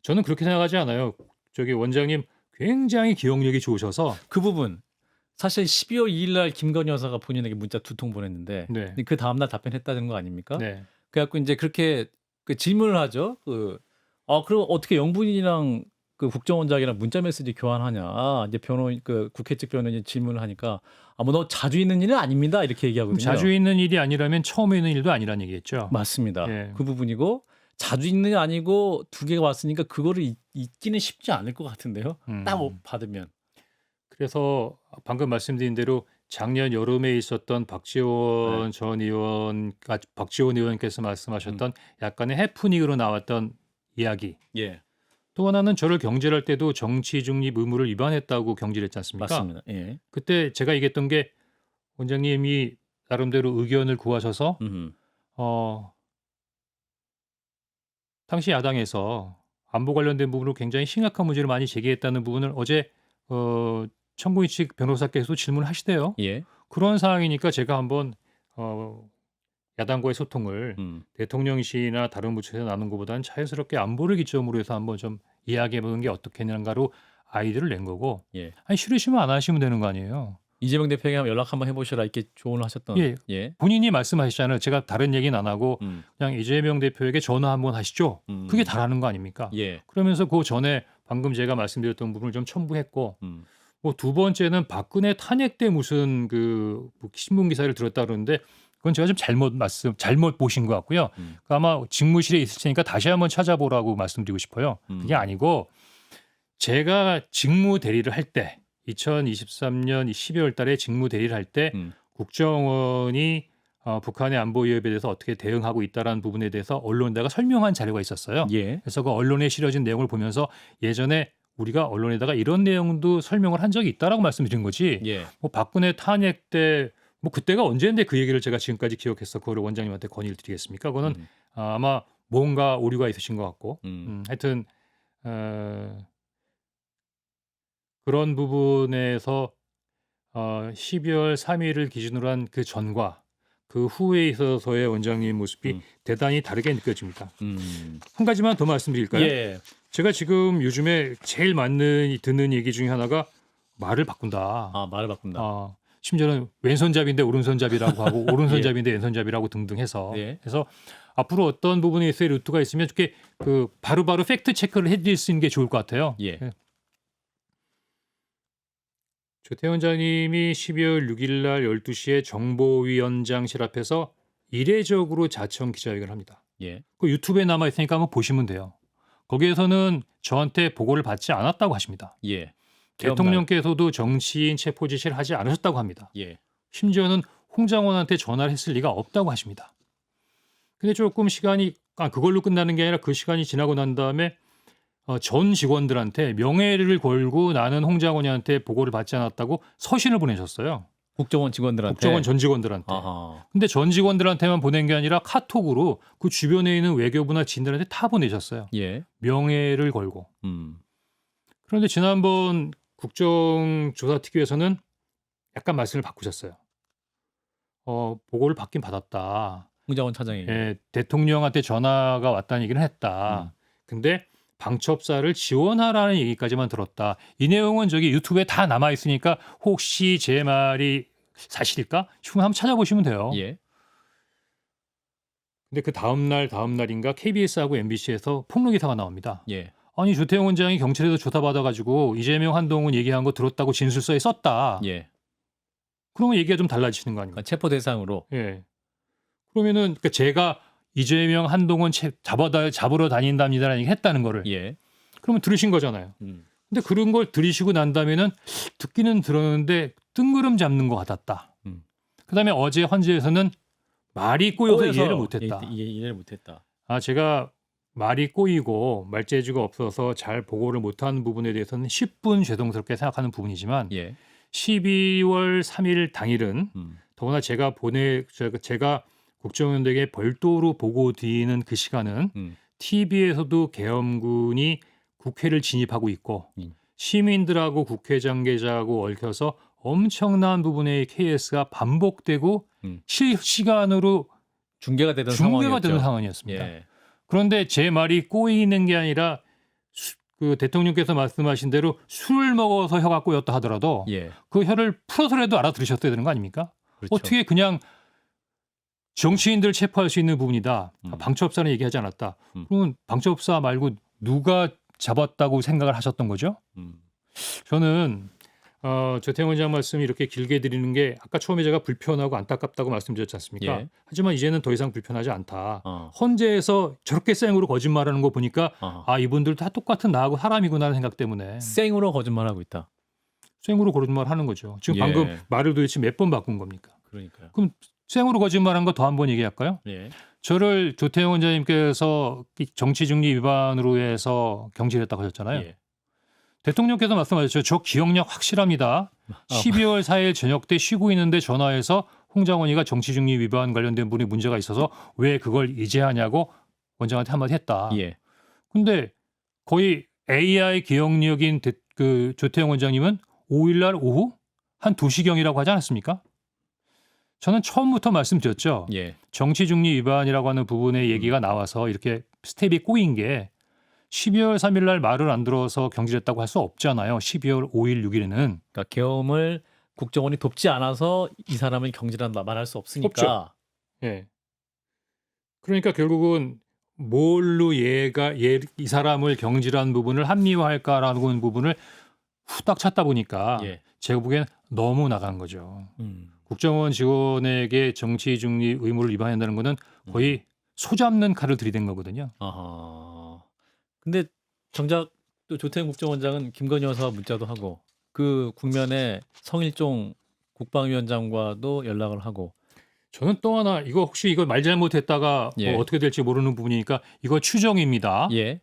저는 그렇게 생각하지 않아요. 원장님 굉장히 기억력이 좋으셔서 그 부분 사실 12월 2일 날 김건희 여사가 본인에게 문자 2통 보냈는데 네. 그 다음 날 답변했다는 거 아닙니까? 네. 그래갖고 이제 그렇게 질문을 하죠. 그럼 어떻게 영부인이랑 국정원장이랑 문자 메시지 교환하냐? 이제 국회 측 변호인이 질문을 하니까 뭐 너 자주 있는 일은 아닙니다. 이렇게 얘기하거든요. 자주 있는 일이 아니라면 처음 있는 일도 아니라는 얘기겠죠. 맞습니다. 예. 그 부분이고 자주 있는 게 아니고 2개가 왔으니까 그거를 잊기는 쉽지 않을 것 같은데요. 딱 받으면. 그래서 방금 말씀드린 대로 작년 여름에 있었던 박지원 전 의원, 박지원 의원께서 말씀하셨던 약간의 해프닝으로 나왔던 이야기. 예. 또 하나는 저를 경질할 때도 정치 중립 의무를 위반했다고 경질했지 않습니까? 맞습니다. 예. 그때 제가 얘기했던 게 원장님이 나름대로 의견을 구하셔서 당시 야당에서 안보 관련된 부분으로 굉장히 심각한 문제를 많이 제기했다는 부분을 어제 청구인 측 변호사께서도 질문하시대요. 예. 그런 상황이니까 제가 한번 야당과의 소통을 대통령실이나 다른 부처에서 나눈 것보다는 자연스럽게 안보를 기점으로 해서 한번 좀 이야기해보는 게 어떻겠냐가로 아이디어를 낸 거고 예. 아니 싫으시면 안 하시면 되는 거 아니에요. 이재명 대표에게 한번 연락 한번 해보시라 이렇게 조언을 하셨던. 예. 본인이 말씀하시잖아요. 제가 다른 얘기는 안 하고 그냥 이재명 대표에게 전화 한번 하시죠. 그게 다라는 거 아닙니까? 예. 그러면서 그 전에 방금 제가 말씀드렸던 부분을 좀 첨부했고 뭐 두 번째는 박근혜 탄핵 때 무슨 신문 기사를 들었다 그러는데 그건 제가 좀 잘못 보신 것 같고요. 아마 직무실에 있을 테니까 다시 한번 찾아보라고 말씀드리고 싶어요. 그게 아니고 제가 직무 대리를 할 때 2023년 12월 달에 직무 대리를 할 때 음. 국정원이 북한의 안보 위협에 대해서 어떻게 대응하고 있다라는 부분에 대해서 언론에다가 설명한 자료가 있었어요. 예. 그래서 그 언론에 실어진 내용을 보면서 예전에 우리가 언론에다가 이런 내용도 설명을 한 적이 있다라고 말씀드린 거지. 예. 뭐 박근혜 탄핵 때 뭐 그때가 언제인데 그 얘기를 제가 지금까지 기억해서 그거를 원장님한테 건의를 드리겠습니까? 그거는 음. 아마 뭔가 오류가 있으신 것 같고 하여튼 그런 부분에서 12월 3일을 기준으로 한 그 전과 그 후에 있어서의 원장님 모습이 대단히 다르게 느껴집니다. 한 가지만 더 말씀드릴까요? 예. 제가 지금 요즘에 제일 듣는 얘기 중에 하나가 말을 바꾼다. 아, 말을 바꾼다. 심지어는 왼손잡이인데 오른손잡이라고 하고 오른손잡이인데 왼손잡이라고 등등 해서 예. 그래서 앞으로 어떤 부분에 있어의 루트가 있으면 이렇게 그 바로바로 팩트 체크를 해드릴 수 있는 게 좋을 것 같아요. 예. 조태원 원장님이 12월 6일 날 12시에 정보위원장실 앞에서 이례적으로 자청 기자회견을 합니다. 예. 그 유튜브에 남아 있으니까 한번 보시면 돼요. 거기에서는 저한테 보고를 받지 않았다고 하십니다. 예. 대통령께서도 정치인 체포 지시를 하지 않으셨다고 합니다. 예. 심지어는 홍장원한테 전화를 했을 리가 없다고 하십니다. 근데 조금 시간이 그걸로 끝나는 게 아니라 그 시간이 지나고 난 다음에 전 직원들한테 명예를 걸고 나는 홍장원한테 보고를 받지 않았다고 서신을 보내셨어요. 국정원 직원들한테. 국정원 전 직원들한테. 아하. 근데 전 직원들한테만 보낸 게 아니라 카톡으로 그 주변에 있는 외교부나 지인들한테 다 보내셨어요. 예. 명예를 걸고. 그런데 지난번 국정조사특위에서는 약간 말씀을 바꾸셨어요. 보고를 받긴 받았다. 홍장원 차장이. 예, 대통령한테 전화가 왔다는 얘기는 했다. 근데 방첩사를 지원하라는 얘기까지만 들었다. 이 내용은 저기 유튜브에 다 남아 있으니까 혹시 제 말이 사실일까 싶으면 한번 찾아보시면 돼요. 예. 근데 그 다음 날인가 KBS하고 MBC에서 폭로 기사가 나옵니다. 예. 아니 조태용 원장이 경찰에서 조사받아가지고 이재명 한동훈 얘기한 거 들었다고 진술서에 썼다. 예. 그러면 얘기가 좀 달라지는 거 아닙니까? 체포 대상으로. 예. 그러면은 그러니까 제가 이재명 한동훈 잡으러 다닌답니다라는 얘기 했다는 거를. 예. 그러면 들으신 거잖아요. 근데 그런 걸 들으시고 난 다음에는 듣기는 들었는데 뜬구름 잡는 것 같았다. 그다음에 어제 헌재에서는 말이 꼬여서 이해를 못했다. 이해를 못했다. 제가 말이 꼬이고 말재주가 없어서 잘 보고를 못한 부분에 대해서는 10분 죄송스럽게 생각하는 부분이지만 예. 12월 3일 당일은 더구나 제가 국정원에게 별도로 보고 드리는 그 시간은 TV에서도 계엄군이 국회를 진입하고 있고 시민들하고 국회장계자하고 얽혀서 엄청난 부분의 KS가 반복되고 실시간으로 중계가 되는 상황이었습니다. 예. 그런데 제 말이 꼬이는 게 아니라 그 대통령께서 말씀하신 대로 술을 먹어서 혀가 꼬였다 하더라도 예. 그 혀를 풀어서라도 알아들으셨어야 되는 거 아닙니까? 그렇죠. 어떻게 그냥 정치인들 체포할 수 있는 부분이다. 방첩사는 얘기하지 않았다. 그러면 방첩사 말고 누가 잡았다고 생각을 하셨던 거죠? 저는 조태원 원장 말씀이 이렇게 길게 드리는 게 아까 처음에 제가 불편하고 안타깝다고 말씀드렸지 않습니까? 예. 하지만 이제는 더 이상 불편하지 않다. 헌재에서 저렇게 생으로 거짓말하는 거 보니까 이분들 다 똑같은 나하고 사람이구나라는 생각 때문에 생으로 거짓말하고 있다. 생으로 거짓말하는 거죠. 지금 예. 방금 말을 도대체 몇 번 바꾼 겁니까? 그러니까요. 그럼 생으로 거짓말한 거 더 한 번 얘기할까요? 예. 저를 조태원 원장님께서 정치 중립 위반으로 해서 경질했다고 하셨잖아요. 예. 대통령께서 말씀하셨죠. 저 기억력 확실합니다. 12월 4일 저녁 때 쉬고 있는데 전화해서 홍장원이가 정치 중립 위반 관련된 분이 문제가 있어서 왜 그걸 이제 하냐고 원장한테 한마디 했다. 예. 근데 거의 AI 기억력인 그 조태영 원장님은 5일 날 오후 한 2시경이라고 하지 않았습니까? 저는 처음부터 말씀드렸죠. 예. 정치 중립 위반이라고 하는 부분의 얘기가 나와서 이렇게 스텝이 꼬인 게 12월 3일 날 말을 안 들어서 경질했다고 할 수 없잖아요. 12월 5일, 6일에는. 그러니까 계엄을 국정원이 돕지 않아서 이 사람을 경질한다 말할 수 없으니까. 없죠. 예. 그러니까 결국은 뭘로 이 사람을 경질한 부분을 합리화할까라는 부분을 후딱 찾다 보니까 예. 제가 보기엔 너무 나간 거죠. 국정원 직원에게 정치 중립 의무를 위반한다는 거는 거의 소 잡는 칼을 들이댄 거거든요. 아하. 근데 정작 또 조태영 국정원장은 김건희 여사와 문자도 하고 그 국면에 성일종 국방위원장과도 연락을 하고 저는 또 하나 이거 혹시 이거 말 잘못했다가 예. 뭐 어떻게 될지 모르는 부분이니까 이거 추정입니다. 예.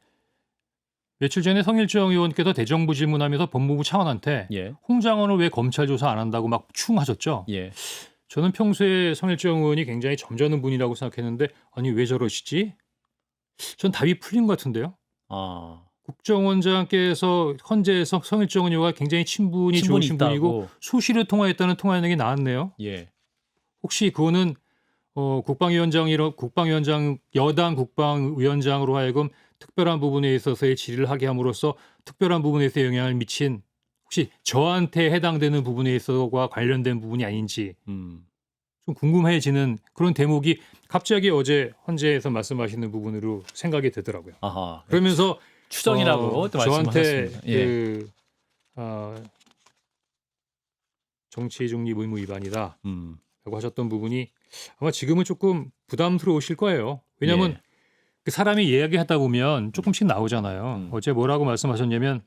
며칠 전에 성일종 의원께서 대정부 질문하면서 법무부 차관한테 예. 홍 장관을 왜 검찰 조사 안 한다고 막 충하셨죠. 예. 저는 평소에 성일종 의원이 굉장히 점잖은 분이라고 생각했는데 아니 왜 저러시지? 전 답이 풀린 것 같은데요. 아. 국정원장께서 헌재에서 성일종 의원과 굉장히 친분이 친분이 좋으신 분이고 있다고. 수시로 통화했다는 통화 내용이 나왔네요. 예. 혹시 그거는 국방위원장 여당 국방위원장으로 하여금 특별한 부분에 있어서의 질의를 하게 함으로써 특별한 부분에서 영향을 미친 혹시 저한테 해당되는 부분에 있어서와 관련된 부분이 아닌지 좀 궁금해지는 그런 대목이 갑자기 어제 헌재에서 말씀하시는 부분으로 생각이 되더라고요. 아하. 그러면서 추정이라고 또 저한테 말씀하셨습니다. 예. 정치 중립 의무 위반이다. 음. 라고 하셨던 부분이 아마 지금은 조금 부담스러우실 거예요. 왜냐하면 예. 그 사람이 이야기하다 보면 조금씩 나오잖아요. 어제 뭐라고 말씀하셨냐면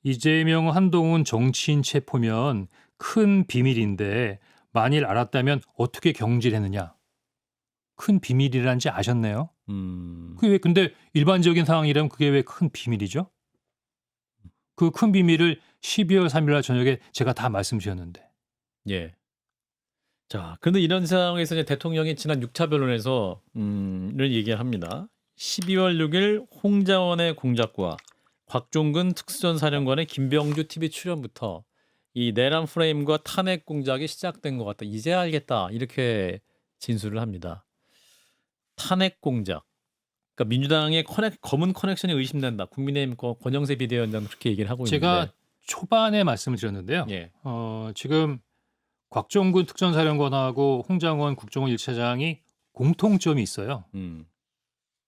이재명, 한동훈 정치인 체포면 큰 비밀인데 만일 알았다면 어떻게 경질했느냐. 큰 비밀이란지 아셨네요. 그게 왜 근데 일반적인 상황이라면 그게 왜 큰 비밀이죠? 그 큰 비밀을 12월 3일 날 저녁에 제가 다 말씀드렸는데. 예. 자, 그런데 이런 상황에서 이제 대통령이 지난 6차 변론에서 이런 얘기를 합니다. 12월 6일 홍장원의 공작과 곽종근 특수전사령관의 김병주 TV 출연부터 이 내란 프레임과 탄핵 공작이 시작된 것 같다. 이제 알겠다. 이렇게 진술을 합니다. 탄핵 공작. 그러니까 민주당의 검은 커넥션이 의심된다. 국민의힘 권영세 비대위원장 그렇게 얘기를 하고 제가 있는데. 초반에 말씀을 드렸는데요. 예. 지금 곽종근 특전사령관하고 홍장원 국정원 1차장이 공통점이 있어요.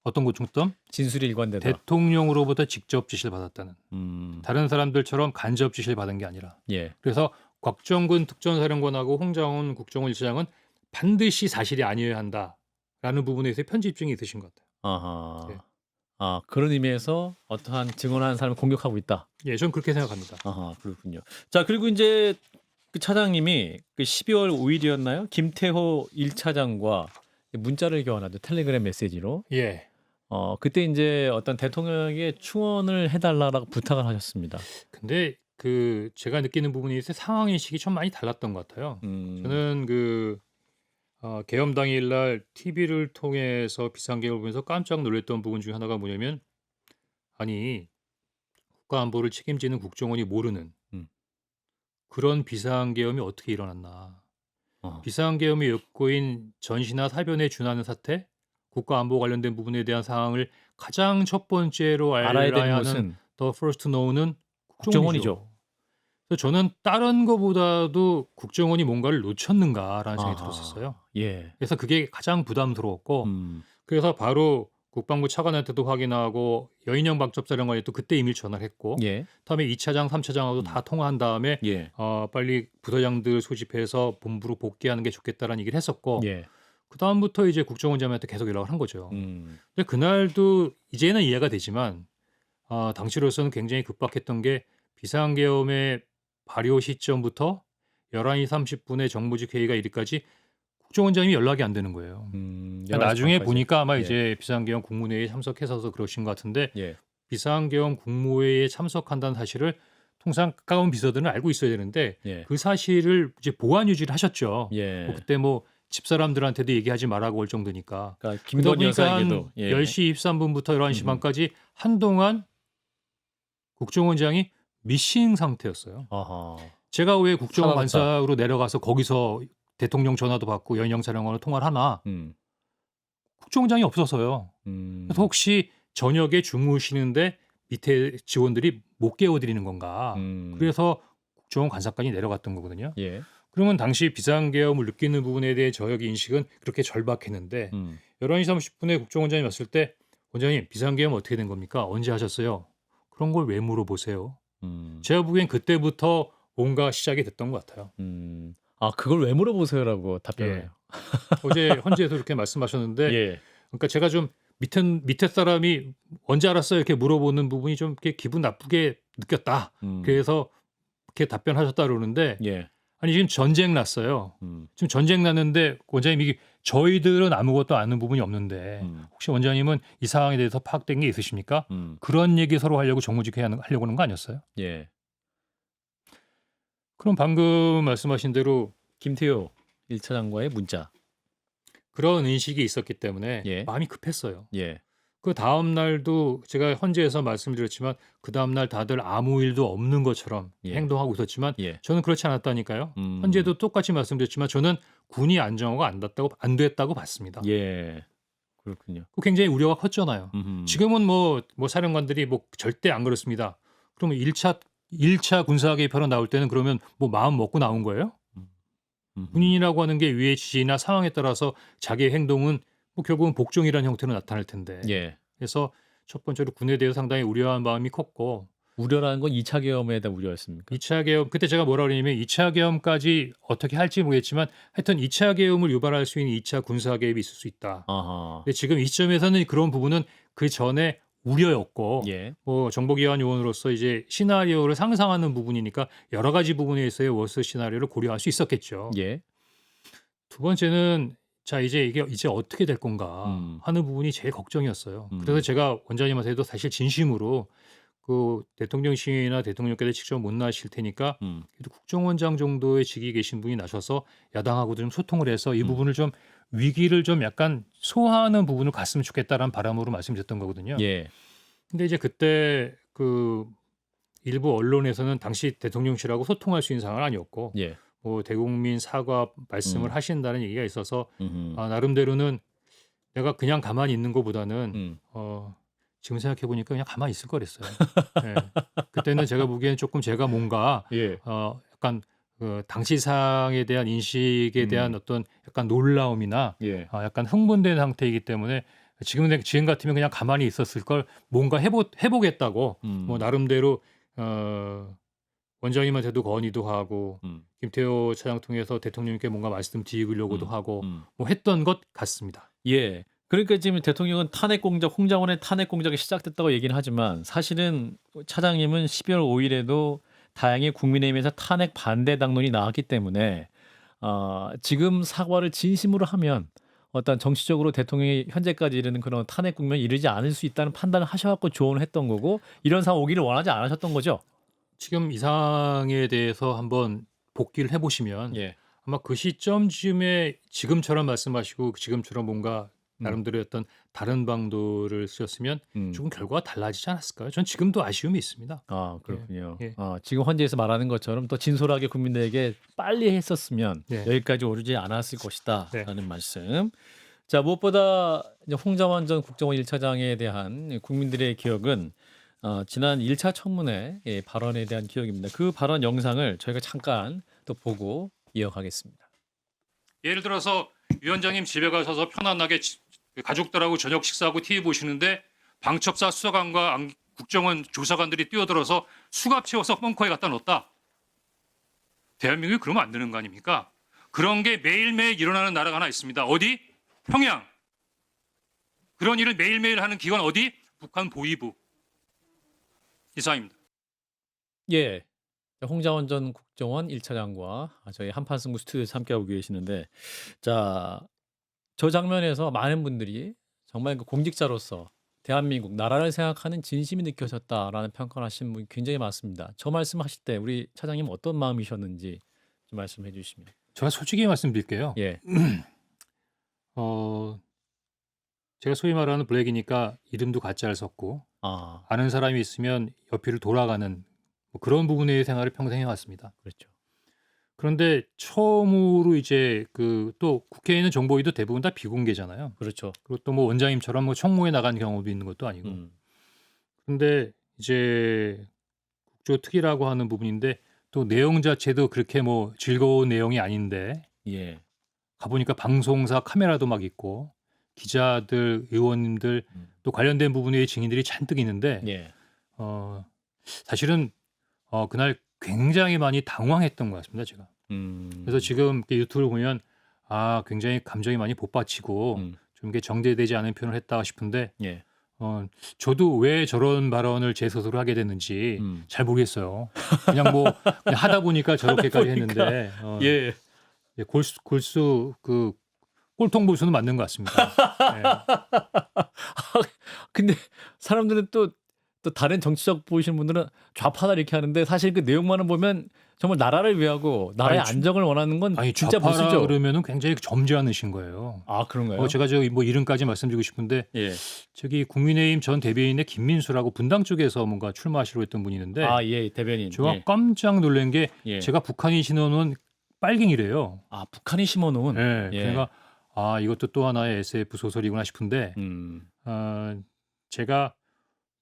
어떤 공통점? 진술이 일관되다. 대통령으로부터 직접 지시를 받았다는. 다른 사람들처럼 간접 지시를 받은 게 아니라. 예. 그래서 곽종근 특전사령관하고 홍장원 국정원 1차장은 반드시 사실이 아니어야 한다라는 부분에서 편집증이 있으신 것 같아요. 아하. 네. 아, 그런 의미에서 어떠한 증언하는 사람을 공격하고 있다. 예, 저는 그렇게 생각합니다. 아하, 그렇군요. 자, 그리고 이제 그 차장님이 그 12월 5일이었나요? 김태호 1차장과 문자를 교환하죠. 텔레그램 메시지로. 예. 그때 이제 어떤 대통령에게 충원을 해달라고 부탁을 하셨습니다. 근데 그 제가 느끼는 부분이 있어요. 상황 인식이 좀 많이 달랐던 것 같아요. 저는 그 계엄 당일날 TV를 통해서 비상계엄을 보면서 깜짝 놀랐던 부분 중에 하나가 뭐냐면 아니 국가안보를 책임지는 국정원이 모르는 그런 비상계엄이 어떻게 일어났나. 비상계엄이 엮고인 전시나 사변에 준하는 사태, 국가안보 관련된 부분에 대한 사항을 가장 첫 번째로 알아야 되는 하는 것은 The First Know는 국정원이죠. 그래서 저는 다른 것보다도 국정원이 뭔가를 놓쳤는가라는 생각이 아하. 들었었어요. 예. 그래서 그게 가장 부담스러웠고 그래서 바로 국방부 차관한테도 확인하고 여인영 방첩사령관이 또 그때 이미 전화를 했고 예. 다음에 2차장, 3차장하고도 다 통화한 다음에 예. 빨리 부서장들 소집해서 본부로 복귀하는 게 좋겠다라는 얘기를 했었고 예. 그 다음부터 이제 국정원장한테 계속 연락을 한 거죠. 근데 그날도 이제는 이해가 되지만 당시로서는 굉장히 급박했던 게 비상계엄의 발효 시점부터 11시 30분에 정무직 회의가 이르까지 국정원장이 연락이 안 되는 거예요. 나중에 보니까 아마 예. 이제 비상계엄 국무회의에 참석해서 그러신 것 같은데 예. 비상계엄 국무회의에 참석한다는 사실을 통상 가까운 비서들은 알고 있어야 되는데 예. 그 사실을 이제 보안 유지를 하셨죠. 예. 그때 뭐 집사람들한테도 얘기하지 말라고 할 정도니까. 그러니까 그러다 김건희 보니까 한 여사에게도 10시 23분부터 11시 반까지 한동안 국정원장이 미싱 상태였어요. 아하. 제가 왜 국정원 사라졌다. 관사로 내려가서 거기서 대통령 전화도 받고 여인영 사령관을 통화를 하나 국정원장이 없어서요. 그래서 혹시 저녁에 주무시는데 밑에 직원들이 못 깨워드리는 건가. 그래서 국정원 관사까지 내려갔던 거거든요. 예. 그러면 당시 비상계엄을 느끼는 부분에 대해 저녁의 인식은 그렇게 절박했는데 11시 30분에 국정원장이 왔을 때 원장님 비상계엄 어떻게 된 겁니까? 언제 하셨어요? 그런 걸 왜 물어보세요? 제가 보기엔 그때부터 뭔가 시작이 됐던 것 같아요. 아, 그걸 왜 물어보세요라고 답변을 예. 해요. 어제 헌재에서 그렇게 말씀하셨는데 예. 그러니까 제가 좀 밑에 사람이 언제 알았어요? 이렇게 물어보는 부분이 좀 이렇게 기분 나쁘게 느꼈다. 그래서 이렇게 답변하셨다 그러는데 예. 아니 지금 전쟁 났어요. 음. 지금 전쟁 났는데 원장님 이게 저희들은 아무것도 아는 부분이 없는데 혹시 원장님은 이 상황에 대해서 파악된 게 있으십니까? 그런 얘기 서로 하려고 정무직회 하려고 하는 거 아니었어요? 예. 그럼 방금 말씀하신 대로 김태호 1차장과의 문자. 그런 인식이 있었기 때문에 예. 마음이 급했어요. 예. 그 다음 날도 제가 헌재에서 말씀드렸지만 그 다음 날 다들 아무 일도 없는 것처럼 예. 행동하고 있었지만 예. 저는 그렇지 않았다니까요. 헌재도 똑같이 말씀드렸지만 저는 군이 안정화가 안 됐다고 봤습니다. 예. 그렇군요. 그 굉장히 우려가 컸잖아요. 지금은 뭐 사령관들이 뭐 절대 안 그렇습니다. 그러면 1차 군사 개입하러 나올 때는 그러면 뭐 마음 먹고 나온 거예요? 군인이라고 하는 게 위의 지시나 상황에 따라서 자기의 행동은 뭐 결국은 복종이라는 형태로 나타날 텐데. 예. 그래서 첫 번째로 군에 대해서 상당히 우려한 마음이 컸고 우려라는 건 2차 계엄에 대한 우려였습니까? 2차 계엄 그때 제가 뭐라 그러냐면 2차 계엄까지 어떻게 할지 모르겠지만 하여튼 2차 계엄을 유발할 수 있는 2차 군사 개입이 있을 수 있다. 아하. 근데 지금 이 시점에서는 그런 부분은 그 전에 우려였고 예. 뭐 정보기관 요원으로서 이제 시나리오를 상상하는 부분이니까 여러 가지 부분에 있어의 워스 시나리오를 고려할 수 있었겠죠. 예. 두 번째는 자 이제 이게 이제 어떻게 될 건가 하는 부분이 제일 걱정이었어요. 그래서 제가 원장님한테도 사실 진심으로 그 대통령실이나 대통령께서 직접 못 나실 테니까 그래도 국정원장 정도의 직위 계신 분이 나셔서 야당하고도 좀 소통을 해서 이 부분을 좀 위기를 좀 약간 소화하는 부분을 갔으면 좋겠다라는 바람으로 말씀드렸던 거거든요. 예. 근데 이제 그때 그 일부 언론에서는 당시 대통령실하고 소통할 수 있는 상황은 아니었고 예. 뭐 대국민 사과 말씀을 하신다는 얘기가 있어서 음흠. 나름대로는 내가 그냥 가만히 있는 것보다는 음. 지금 생각해 보니까 그냥 가만히 있을 거랬어요. 예. 그때는 제가 보기에는 조금 제가 뭔가 예. 약간 그 당시 상황에 대한 인식에 대한 어떤 약간 놀라움이나 예. 약간 흥분된 상태이기 때문에 지금 같으면 그냥 가만히 있었을 걸 뭔가 해보겠다고 뭐 나름대로 원장님한테도 건의도 하고 김태호 차장 통해서 대통령님께 뭔가 말씀 드리려고도 하고 뭐 했던 것 같습니다. 예. 그러니까 지금 대통령은 탄핵 공작, 홍장원의 탄핵 공작이 시작됐다고 얘기는 하지만 사실은 차장님은 12월 5일에도 다행히 국민의힘에서 탄핵 반대 당론이 나왔기 때문에 지금 사과를 진심으로 하면 어떤 정치적으로 대통령이 현재까지 이르는 그런 탄핵 국면에 이르지 않을 수 있다는 판단을 하셔갖고 조언을 했던 거고 이런 상황 오기를 원하지 않으셨던 거죠. 지금 이 상황에 대해서 한번 복기를 해보시면 예. 아마 그 시점쯤에 지금처럼 말씀하시고 지금처럼 뭔가 나름대로 어떤 다른 방도를 쓰셨으면 조금 결과가 달라지지 않았을까요? 전 지금도 아쉬움이 있습니다. 아, 그렇군요. 예. 지금 헌재에서 말하는 것처럼 더 진솔하게 국민들에게 빨리 했었으면 네. 여기까지 오르지 않았을 것이다 네. 라는 말씀. 자, 무엇보다 이제 홍장원 전 국정원 1차장에 대한 국민들의 기억은 지난 1차 청문회 발언에 대한 기억입니다. 그 발언 영상을 저희가 잠깐 또 보고 이어가겠습니다. 예를 들어서 위원장님 집에 가셔서 편안하게 가족들하고 저녁 식사하고 TV 보시는데 방첩사 수사관과 국정원 조사관들이 뛰어들어서 수갑 채워서 벙커에 갖다 넣었다. 대한민국이 그러면 안 되는 거 아닙니까? 그런 게 매일매일 일어나는 나라가 하나 있습니다. 어디? 평양. 그런 일을 매일매일 하는 기관 어디? 북한 보위부. 이상입니다. 예. 홍장원 전 국정원 1차장과 저희 한판승부 스튜디오에서 함께하고 계시는데 자, 저 장면에서 많은 분들이 정말 그 공직자로서 대한민국 나라를 생각하는 진심이 느껴졌다라는 평가를 하신 분이 굉장히 많습니다. 저 말씀하실 때 우리 차장님 어떤 마음이셨는지 좀 말씀해 주시면. 제가 솔직히 말씀드릴게요. 예. 제가 소위 말하는 블랙이니까 이름도 가짜를 썼고 아, 아는 사람이 있으면 옆을 돌아가는 뭐 그런 부분의 생활을 평생 해왔습니다. 그렇죠. 그런데 처음으로 이제 그 또 국회에 있는 정보위도 대부분 다 비공개잖아요. 그렇죠. 그리고 또 뭐 원장님처럼 뭐 청무에 나간 경우도 있는 것도 아니고. 그런데 이제 국조특위라고 하는 부분인데 또 내용 자체도 그렇게 뭐 즐거운 내용이 아닌데 예. 가보니까 방송사 카메라도 막 있고 기자들, 의원님들 또 관련된 부분의 증인들이 잔뜩 있는데 예. 사실은 그날 굉장히 많이 당황했던 것 같습니다, 제가. 그래서 지금 이렇게 유튜브를 보면 굉장히 감정이 많이 복받치고 좀 이게 정제되지 않은 표현을 했다 싶은데 예. 저도 왜 저런 발언을 제 스스로 하게 됐는지 음. 잘 모르겠어요. 그냥 뭐 그냥 하다 보니까 저렇게까지 보니까. 했는데 예. 예, 골수 그 꼴통 보수는 맞는 것 같습니다. 예. 근데 사람들은 또 다른 정치적 보이시는 분들은 좌파다 이렇게 하는데 사실 그 내용만을 보면 정말 나라를 위하고 나라의 아니, 안정을 원하는 건 아니 진짜 좌파라 보수죠. 그러면은 굉장히 점잖으신 거예요. 아, 그런가요? 제가 뭐 이름까지 말씀드리고 싶은데 예. 저기 국민의힘 전 대변인의 김민수라고 분당 쪽에서 뭔가 출마하시려 했던 분이 있는데 아, 예, 대변인. 제가 예. 깜짝 놀란 게 예. 제가 북한이 신어놓은 빨갱이래요. 아, 북한이 심어놓은. 예, 예. 그러니까 이것도 또 하나의 SF 소설이구나 싶은데 제가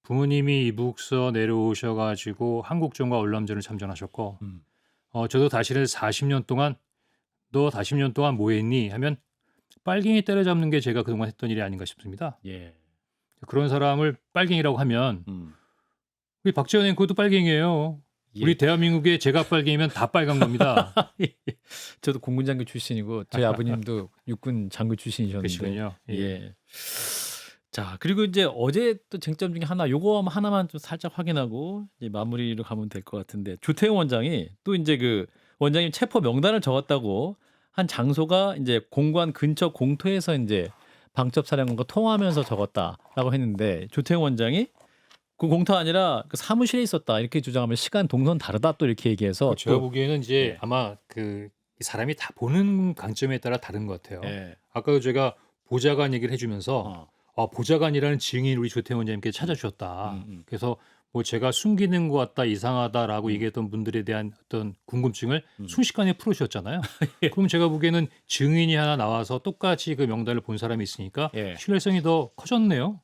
부모님이 이북서 내려오셔가지고 한국전과 월남전을 참전하셨고 저도 다시를 40년 동안 너 40년 동안 뭐 했니 하면 빨갱이 때려잡는 게 제가 그동안 했던 일이 아닌가 싶습니다. 예. 그런 사람을 빨갱이라고 하면 우리 박지원 앵커도 빨갱이에요. 예. 우리 대한민국의 제가 빨갱이면 다 빨간 겁니다. 저도 공군 장교 출신이고 저희 아버님도 육군 장교 출신이셨는데. 그러시군요. 예. 자, 그리고 이제 어제 또 쟁점 중에 요거 하나만 좀 살짝 확인하고 이제 마무리로 가면 될 것 같은데, 조태용 원장이 또 이제 그 원장님 체포 명단을 적었다고 한 장소가 이제 공관 근처 공터에서 이제 방첩사령관과 통화하면서 적었다라고 했는데, 조태용 원장이 그 공터 아니라 그 사무실에 있었다 이렇게 주장하면 시간 동선 다르다 또 이렇게 얘기해서 제가 또 보기에는 이제 예. 아마 그 사람이 다 보는 관점에 따라 다른 것 같아요. 예. 아까도 제가 보좌관 얘기를 해주면서 보좌관이라는 증인 우리 조태용 원장님께 찾아주셨다. 그래서 뭐 제가 숨기는 것 같다, 이상하다라고 얘기했던 분들에 대한 어떤 궁금증을 순식간에 풀으셨잖아요. 예. 그럼 제가 보기에는 증인이 하나 나와서 똑같이 그 명단을 본 사람이 있으니까 예. 신뢰성이 더 커졌네요.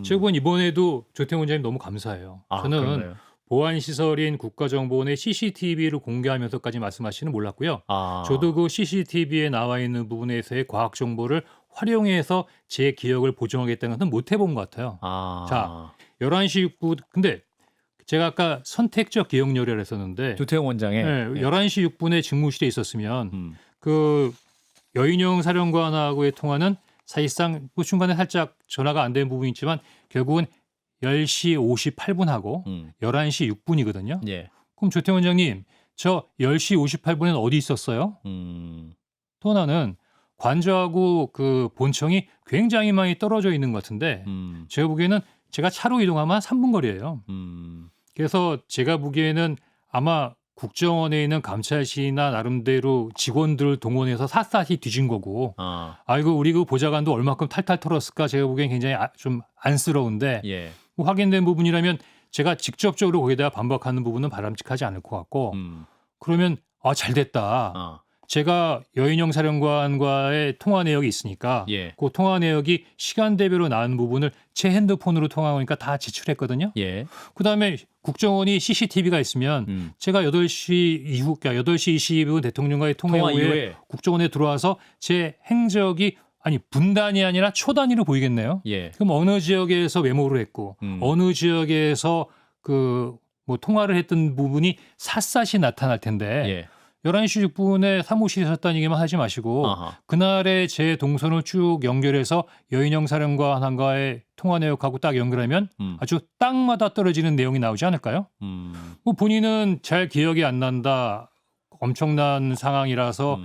제가 보기엔 이번에도 조태용 원장님 너무 감사해요. 저는 그런가요? 보안시설인 국가정보원의 CCTV를 공개하면서까지 말씀하시는 몰랐고요. 저도 그 CCTV에 나와 있는 부분에서의 과학 정보를 활용해서 제 기억을 보정하겠다는 것은 못 해본 것 같아요. 자, 11시 6분 근데 제가 아까 선택적 기억력이라고 했었는데 조태용 원장의 11시 6분에 직무실에 있었으면 그 여인영 사령관하고의 통화는 사실상 뭐 중간에 살짝 전화가 안 된 부분이 있지만 결국은 10시 58분하고 11시 6분이거든요. 예. 그럼 조태용 원장님 저 10시 58분에는 어디 있었어요? 또 하나는 관저하고 그 본청이 굉장히 많이 떨어져 있는 것 같은데 제가 보기에는 제가 차로 이동하면 한 3분 거리예요. 그래서 제가 보기에는 아마 국정원에 있는 감찰실이나 나름대로 직원들을 동원해서 샅샅이 뒤진 거고 아이고 우리 그 보좌관도 얼마큼 탈탈 털었을까 제가 보기엔 굉장히 좀 안쓰러운데 예. 뭐 확인된 부분이라면 제가 직접적으로 거기다가 반박하는 부분은 바람직하지 않을 것 같고 그러면 잘 됐다. 제가 여인영 사령관과의 통화 내역이 있으니까 예. 그 통화 내역이 시간대별로 나온 부분을 제 핸드폰으로 통화하니까 다 제출했거든요. 예. 그다음에 국정원이 CCTV가 있으면 제가 8시 이후, 그러니까 8시 22분 대통령과의 통화 이후에 국정원에 들어와서 제 행적이 분단이 아니라 초단위로 보이겠네요. 예. 그럼 어느 지역에서 메모를 했고 어느 지역에서 그 뭐 통화를 했던 부분이 샅샅이 나타날 텐데 예. 11시 6분에 사무실에 있었다는 얘기만 하지 마시고 그날의 제 동선을 쭉 연결해서 여인영 사령관과의 통화 내역하고 딱 연결하면 아주 땅마다 떨어지는 내용이 나오지 않을까요? 뭐 본인은 잘 기억이 안 난다. 엄청난 상황이라서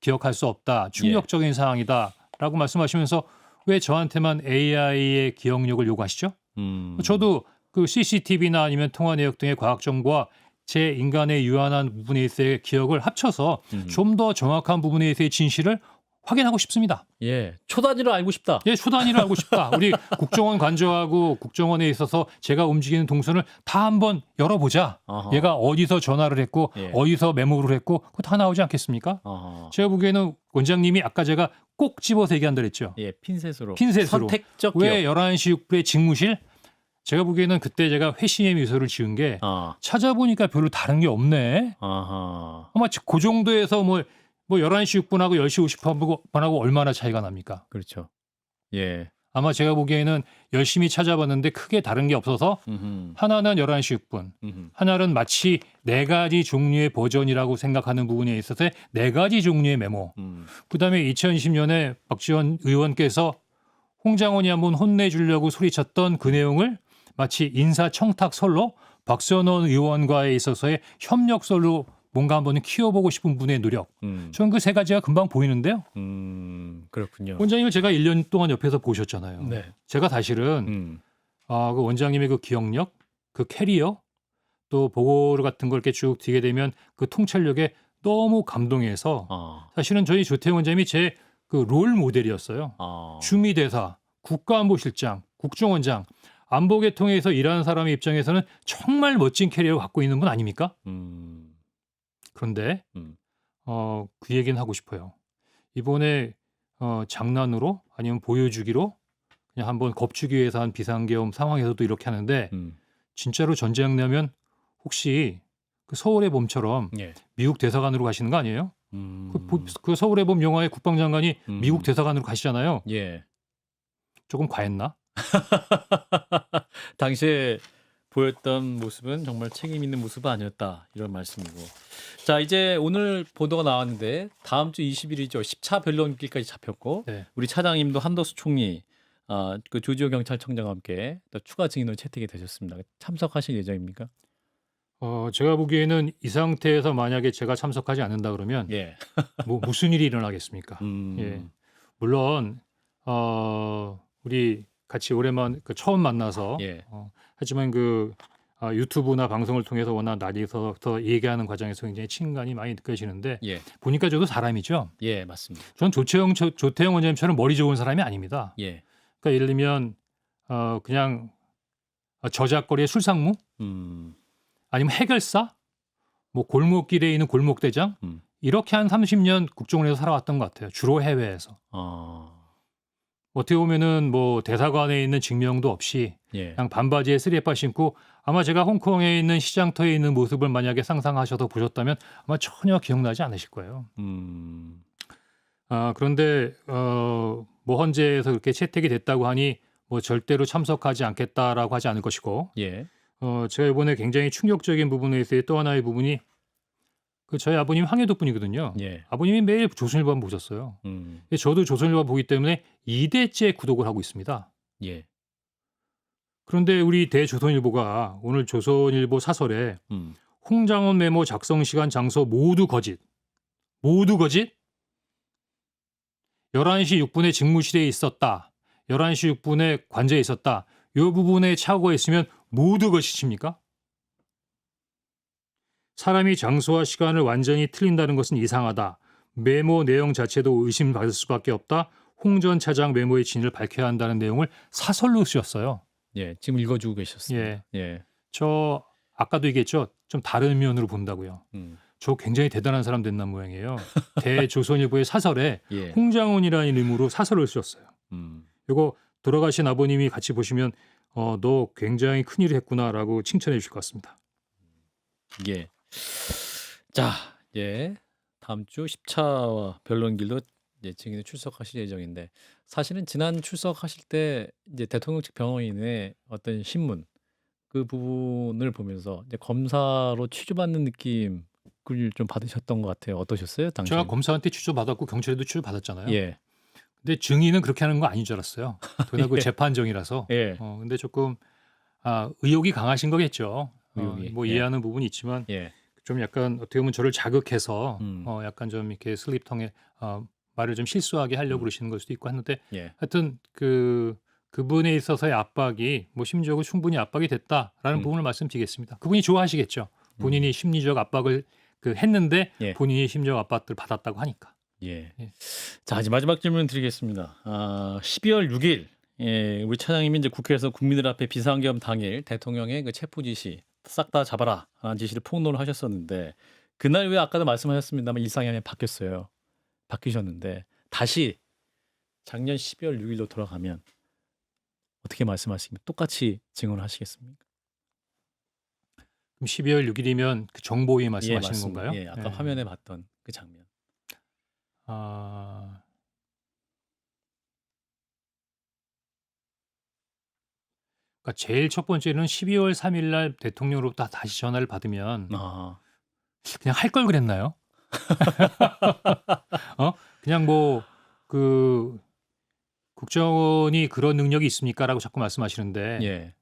기억할 수 없다. 충격적인 상황이다라고 말씀하시면서 왜 저한테만 AI의 기억력을 요구하시죠? 저도 그 CCTV나 아니면 통화 내역 등의 과학 정보와 제 인간의 유한한 부분에 있어의 기억을 합쳐서 좀 더 정확한 부분에 있어의 진실을 확인하고 싶습니다. 예, 초단위로 알고 싶다. 예, 초단위로 알고 싶다. 우리 국정원 관저하고 국정원에 있어서 제가 움직이는 동선을 다 한번 열어보자. 얘가 어디서 전화를 했고 어디서 메모를 했고 그거 다 나오지 않겠습니까? 제가 보기에는 원장님이 아까 제가 꼭 집어서 얘기한다 그랬죠. 예, 핀셋으로. 선택적 왜 11시 6분에 직무실? 제가 보기에는 그때 제가 회심의 미소를 지은 게 찾아보니까 별로 다른 게 없네. 아마 그 정도에서 뭐 11시 6분하고 10시 50분하고 얼마나 차이가 납니까? 그렇죠. 예. 아마 제가 보기에는 열심히 찾아봤는데 크게 다른 게 없어서 하나는 11시 6분, 하나는 마치 4가지 종류의 버전이라고 생각하는 부분에 있어서 4가지 종류의 메모. 그다음에 2020년에 박지원 의원께서 홍장원이 한번 혼내주려고 소리쳤던 그 내용을 마치 인사청탁설로 박선원 의원과에 있어서의 협력설로 뭔가 한번 키워보고 싶은 분의 노력. 저는 그 세 가지가 금방 보이는데요. 그렇군요. 원장님을 제가 1년 동안 옆에서 보셨잖아요. 네. 제가 사실은 그 원장님의 그 기억력, 그 캐리어, 또 보고 같은 걸 이렇게 쭉 뒤게 되면 그 통찰력에 너무 감동해서 사실은 저희 조태용 원장님이 제 그 롤 모델이었어요. 주미대사, 국가안보실장, 국정원장, 안보계통에서 일하는 사람의 입장에서는 정말 멋진 캐리어를 갖고 있는 분 아닙니까? 그런데 그 얘기는 하고 싶어요. 이번에 장난으로 아니면 보여주기로 그냥 한번 겁주기 위해서 한 비상계엄 상황에서도 이렇게 하는데 진짜로 전쟁 나면 혹시 그 서울의 봄처럼 예. 미국 대사관으로 가시는 거 아니에요? 그 서울의 봄 영화의 국방장관이 미국 대사관으로 가시잖아요. 예. 조금 과했나? 당시에 보였던 모습은 정말 책임 있는 모습은 아니었다 이런 말씀이고. 자 이제 오늘 보도가 나왔는데 다음 주 20일이죠. 10차 변론길까지 잡혔고 네. 우리 차장님도 한덕수 총리, 그 조지호 경찰청장과 함께 또 추가 증인으로 채택이 되셨습니다. 참석하실 예정입니까? 제가 보기에는 이 상태에서 만약에 제가 참석하지 않는다 그러면 예. 뭐 무슨 일이 일어나겠습니까? 예. 물론 우리 같이 오랜만 처음 만나서 예. 하지만 유튜브나 방송을 통해서 워낙 나뉘어서 얘기하는 과정에서 굉장히 친간이 많이 느껴지는데 예. 보니까 저도 사람이죠. 예, 맞습니다. 전 조태용 원장님처럼 머리 좋은 사람이 아닙니다. 예. 그러니까 예를 들면 그냥 저작거리의 술상무 아니면 해결사 뭐 골목길에 있는 골목대장 이렇게 한 30년 국정원에서 살아왔던 것 같아요. 주로 해외에서. 어떻게 보면은 뭐 대사관에 있는 증명도 없이 예. 그냥 반바지에 쓰리에빠 신고 아마 제가 홍콩에 있는 시장터에 있는 모습을 만약에 상상하셔서 보셨다면 아마 전혀 기억나지 않으실 거예요. 그런데 뭐 헌재에서 그렇게 채택이 됐다고 하니 뭐 절대로 참석하지 않겠다라고 하지 않을 것이고 예. 제가 이번에 굉장히 충격적인 부분에 있어서 또 하나의 부분이 저희 아버님 황해도 분이거든요. 예. 아버님이 매일 조선일보만 보셨어요. 저도 조선일보 보기 때문에 2대째 구독을 하고 있습니다. 예. 그런데 우리 대조선일보가 오늘 조선일보 사설에 홍장원 메모 작성 시간 장소 모두 거짓. 모두 거짓? 11시 6분에 직무실에 있었다. 11시 6분에 관저에 있었다. 이 부분에 착오가 있으면 모두 거짓입니까? 사람이 장소와 시간을 완전히 틀린다는 것은 이상하다. 메모 내용 자체도 의심받을 수밖에 없다. 홍 전 차장 메모의 진위를 밝혀야 한다는 내용을 사설로 쓰셨어요. 예. 지금 읽어주고 계셨습니다. 예. 예. 저 아까도 얘기했죠. 좀 다른 면으로 본다고요. 저 굉장히 대단한 사람 됐나 모양이에요. 대조선일보의 사설에 예. 홍장원이라는 이름으로 사설을 쓰셨어요. 이거 돌아가신 아버님이 같이 보시면 너 굉장히 큰일을 했구나라고 칭찬해 주실 것 같습니다. 예. 자, 예. 다음 주 10차 변론길도 이제 증인으로 출석하실 예정인데 사실은 지난 출석하실 때 이제 대통령 측 변호인의 어떤 신문 그 부분을 보면서 이제 검사로 취조받는 느낌을 좀 받으셨던 것 같아요. 어떠셨어요, 당시? 제가 검사한테 취조받았고 경찰에도 취조받았잖아요. 예. 근데 증인은 그렇게 하는 거 아닌 줄 알았어요. 그러나 그 예. 재판정이라서. 예. 근데 조금 의욕이 강하신 거겠죠. 의욕이. 뭐 예. 이해하는 부분이 있지만 예. 좀 약간 어떻게 보면 저를 자극해서 약간 좀 이렇게 슬립통에 말을 좀 실수하게 하려고 그러시는 걸 수도 있고 하는데 예. 하여튼 그분에 있어서의 압박이 뭐 심리적으로 충분히 압박이 됐다라는 부분을 말씀드리겠습니다. 그분이 좋아하시겠죠. 본인이 심리적 압박을 했는데 예. 본인이 심리적 압박을 받았다고 하니까. 예. 예. 자, 이제 마지막 질문 드리겠습니다. 12월 6일 우리 차장님이 이제 국회에서 국민들 앞에 비상계엄 당일 대통령의 그 체포 지시 싹 다 잡아라 라는 지시를 폭로를 하셨었는데 그날 왜 아까도 말씀하셨습니다만 일상이 바뀌었어요. 바뀌셨는데 다시 작년 12월 6일로 돌아가면 어떻게 말씀하시겠습니까? 똑같이 증언을 하시겠습니까? 그럼 12월 6일이면 그 정보위 예, 말씀하시는 맞습니다. 건가요? 예, 아까 화면에 봤던 그 장면. 그러니까 제일 첫 번째는 12월 3일 날 대통령으로부터 다시 전화를 받으면 그냥 할 걸 그랬나요? 그냥 뭐 국정원이 그런 능력이 있습니까라고 자꾸 말씀하시는데 예.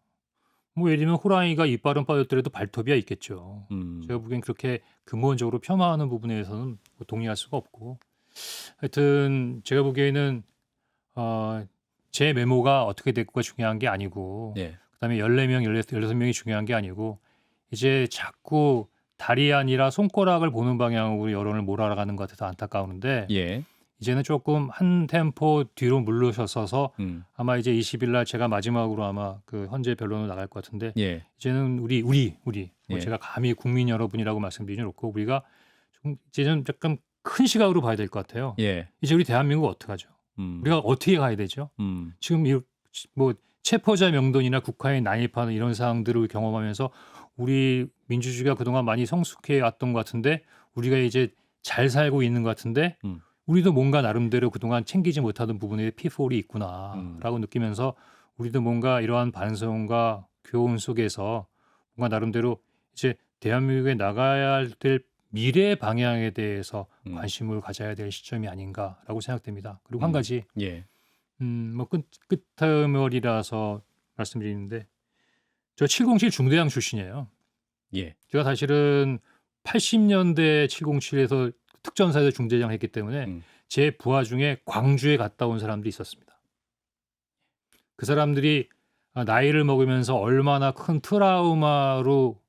뭐 예를 들면 호랑이가 이빨은 빠졌더라도 발톱이야 있겠죠. 제가 보기엔 그렇게 근본적으로 폄하하는 부분에 대해서는 뭐 동의할 수가 없고 하여튼 제가 보기에는 제 메모가 어떻게 됐고가 중요한 게 아니고 예. 그다음에 14명, 16명이 중요한 게 아니고 이제 자꾸 다리 아니라 손가락을 보는 방향으로 여론을 몰아가는 것 같아서 안타까우는데 예. 이제는 조금 한 템포 뒤로 물러서서 아마 이제 20일 날 제가 마지막으로 아마 그 헌재 변론을 나갈 것 같은데 예. 이제는 우리 뭐 예. 제가 감히 국민 여러분이라고 말씀드리지 않고 우리가 좀 이제는 약간 큰 시각으로 봐야 될 것 같아요. 예. 이제 우리 대한민국 어떡하죠? 우리가 어떻게 가야 되죠? 지금 뭐 체포자 명단이나 국가에 난입하는 이런 사항들을 경험하면서 우리 민주주의가 그동안 많이 성숙해 왔던 것 같은데 우리가 이제 잘 살고 있는 것 같은데 우리도 뭔가 나름대로 그동안 챙기지 못하던 부분에 피폴이 있구나라고 느끼면서 우리도 뭔가 이러한 반성과 교훈 속에서 뭔가 나름대로 이제 대한민국에 나가야 될 미래 방향에 대해서 관심을 가져야 될 시점이 아닌가라고 생각됩니다. 그리고 한 가지 예. 뭐 끝머리라서 말씀드리는데 저 707 중대장 출신이에요. 예. 제가 사실은 80년대 707에서 특전사에서 중대장 했기 때문에 제 부하 중에 광주에 갔다 온 사람들이 있었습니다. 그 사람들이 나이를 먹으면서 얼마나 큰 트라우마로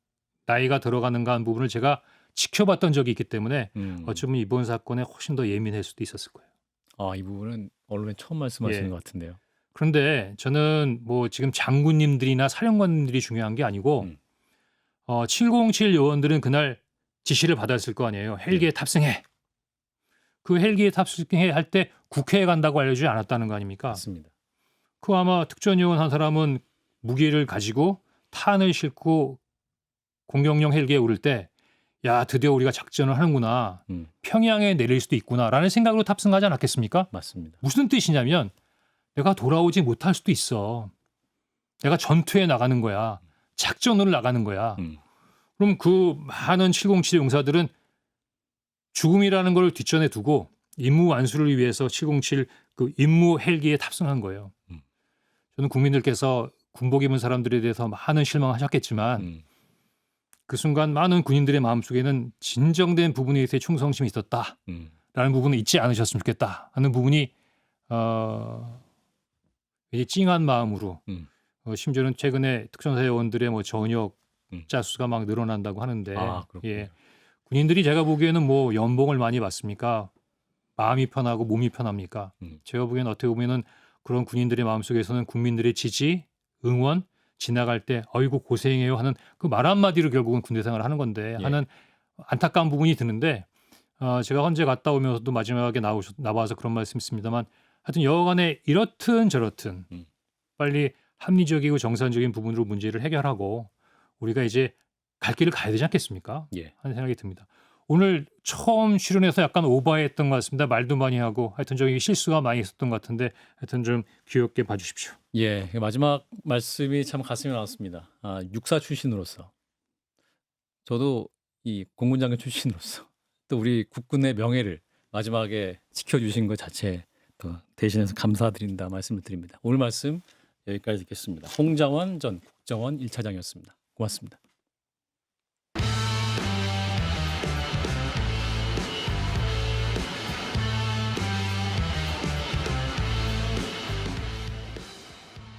나이가 들어가는가 하는 부분을 제가 지켜봤던 적이 있기 때문에 어쩌면 이번 사건에 훨씬 더 예민할 수도 있었을 거예요. 이 부분은 언론에 처음 말씀하시는 예. 것 같은데요. 그런데 저는 뭐 지금 장군님들이나 사령관님들이 중요한 게 아니고 707 요원들은 그날 지시를 받았을 거 아니에요. 헬기에 탑승해. 그 헬기에 탑승해 할 때 국회에 간다고 알려주지 않았다는 거 아닙니까? 맞습니다. 그 아마 특전요원 한 사람은 무기를 가지고 탄을 싣고 공격용 헬기에 오를 때 야 드디어 우리가 작전을 하는구나. 평양에 내릴 수도 있구나라는 생각으로 탑승하지 않았겠습니까? 맞습니다. 무슨 뜻이냐면 내가 돌아오지 못할 수도 있어. 내가 전투에 나가는 거야. 작전으로 나가는 거야. 그럼 그 많은 707 용사들은 죽음이라는 걸 뒷전에 두고 임무 완수를 위해서 707 그 임무 헬기에 탑승한 거예요. 저는 국민들께서 군복 입은 사람들에 대해서 많은 실망하셨겠지만 그 순간 많은 군인들의 마음속에는 진정된 부분에 대해 충성심이 있었다라는 부분을 잊지 않으셨으면 좋겠다 하는 부분이 이제 찡한 마음으로 심지어는 최근에 특전사 요원들의 뭐 전역 자수가 막 늘어난다고 하는데 예. 군인들이 제가 보기에는 뭐 연봉을 많이 받습니까? 마음이 편하고 몸이 편합니까? 제가 보기에는 어떻게 보면은 그런 군인들의 마음속에서는 국민들의 지지, 응원, 지나갈 때 어이구 고생해요 하는 그 말 한마디로 결국은 군대 생활을 하는 건데 하는 안타까운 부분이 드는데 제가 헌재 갔다 오면서도 마지막에 나와서 그런 말씀 있습니다만 하여튼 여간에 이렇든 저렇든 빨리 합리적이고 정상적인 부분으로 문제를 해결하고 우리가 이제 갈 길을 가야 되지 않겠습니까? 하는 생각이 듭니다. 오늘 처음 출연해서 약간 오버했던 것 같습니다. 말도 많이 하고 하여튼 저기 실수가 많이 있었던 것 같은데 하여튼 좀 귀엽게 봐주십시오. 예, 마지막 말씀이 참 가슴에 나왔습니다. 육사 출신으로서 저도 이 공군장교 출신으로서 또 우리 국군의 명예를 마지막에 지켜주신 것 자체 또 대신해서 감사드린다 말씀을 드립니다. 오늘 말씀 여기까지 듣겠습니다. 홍장원 전 국정원 1차장이었습니다. 고맙습니다.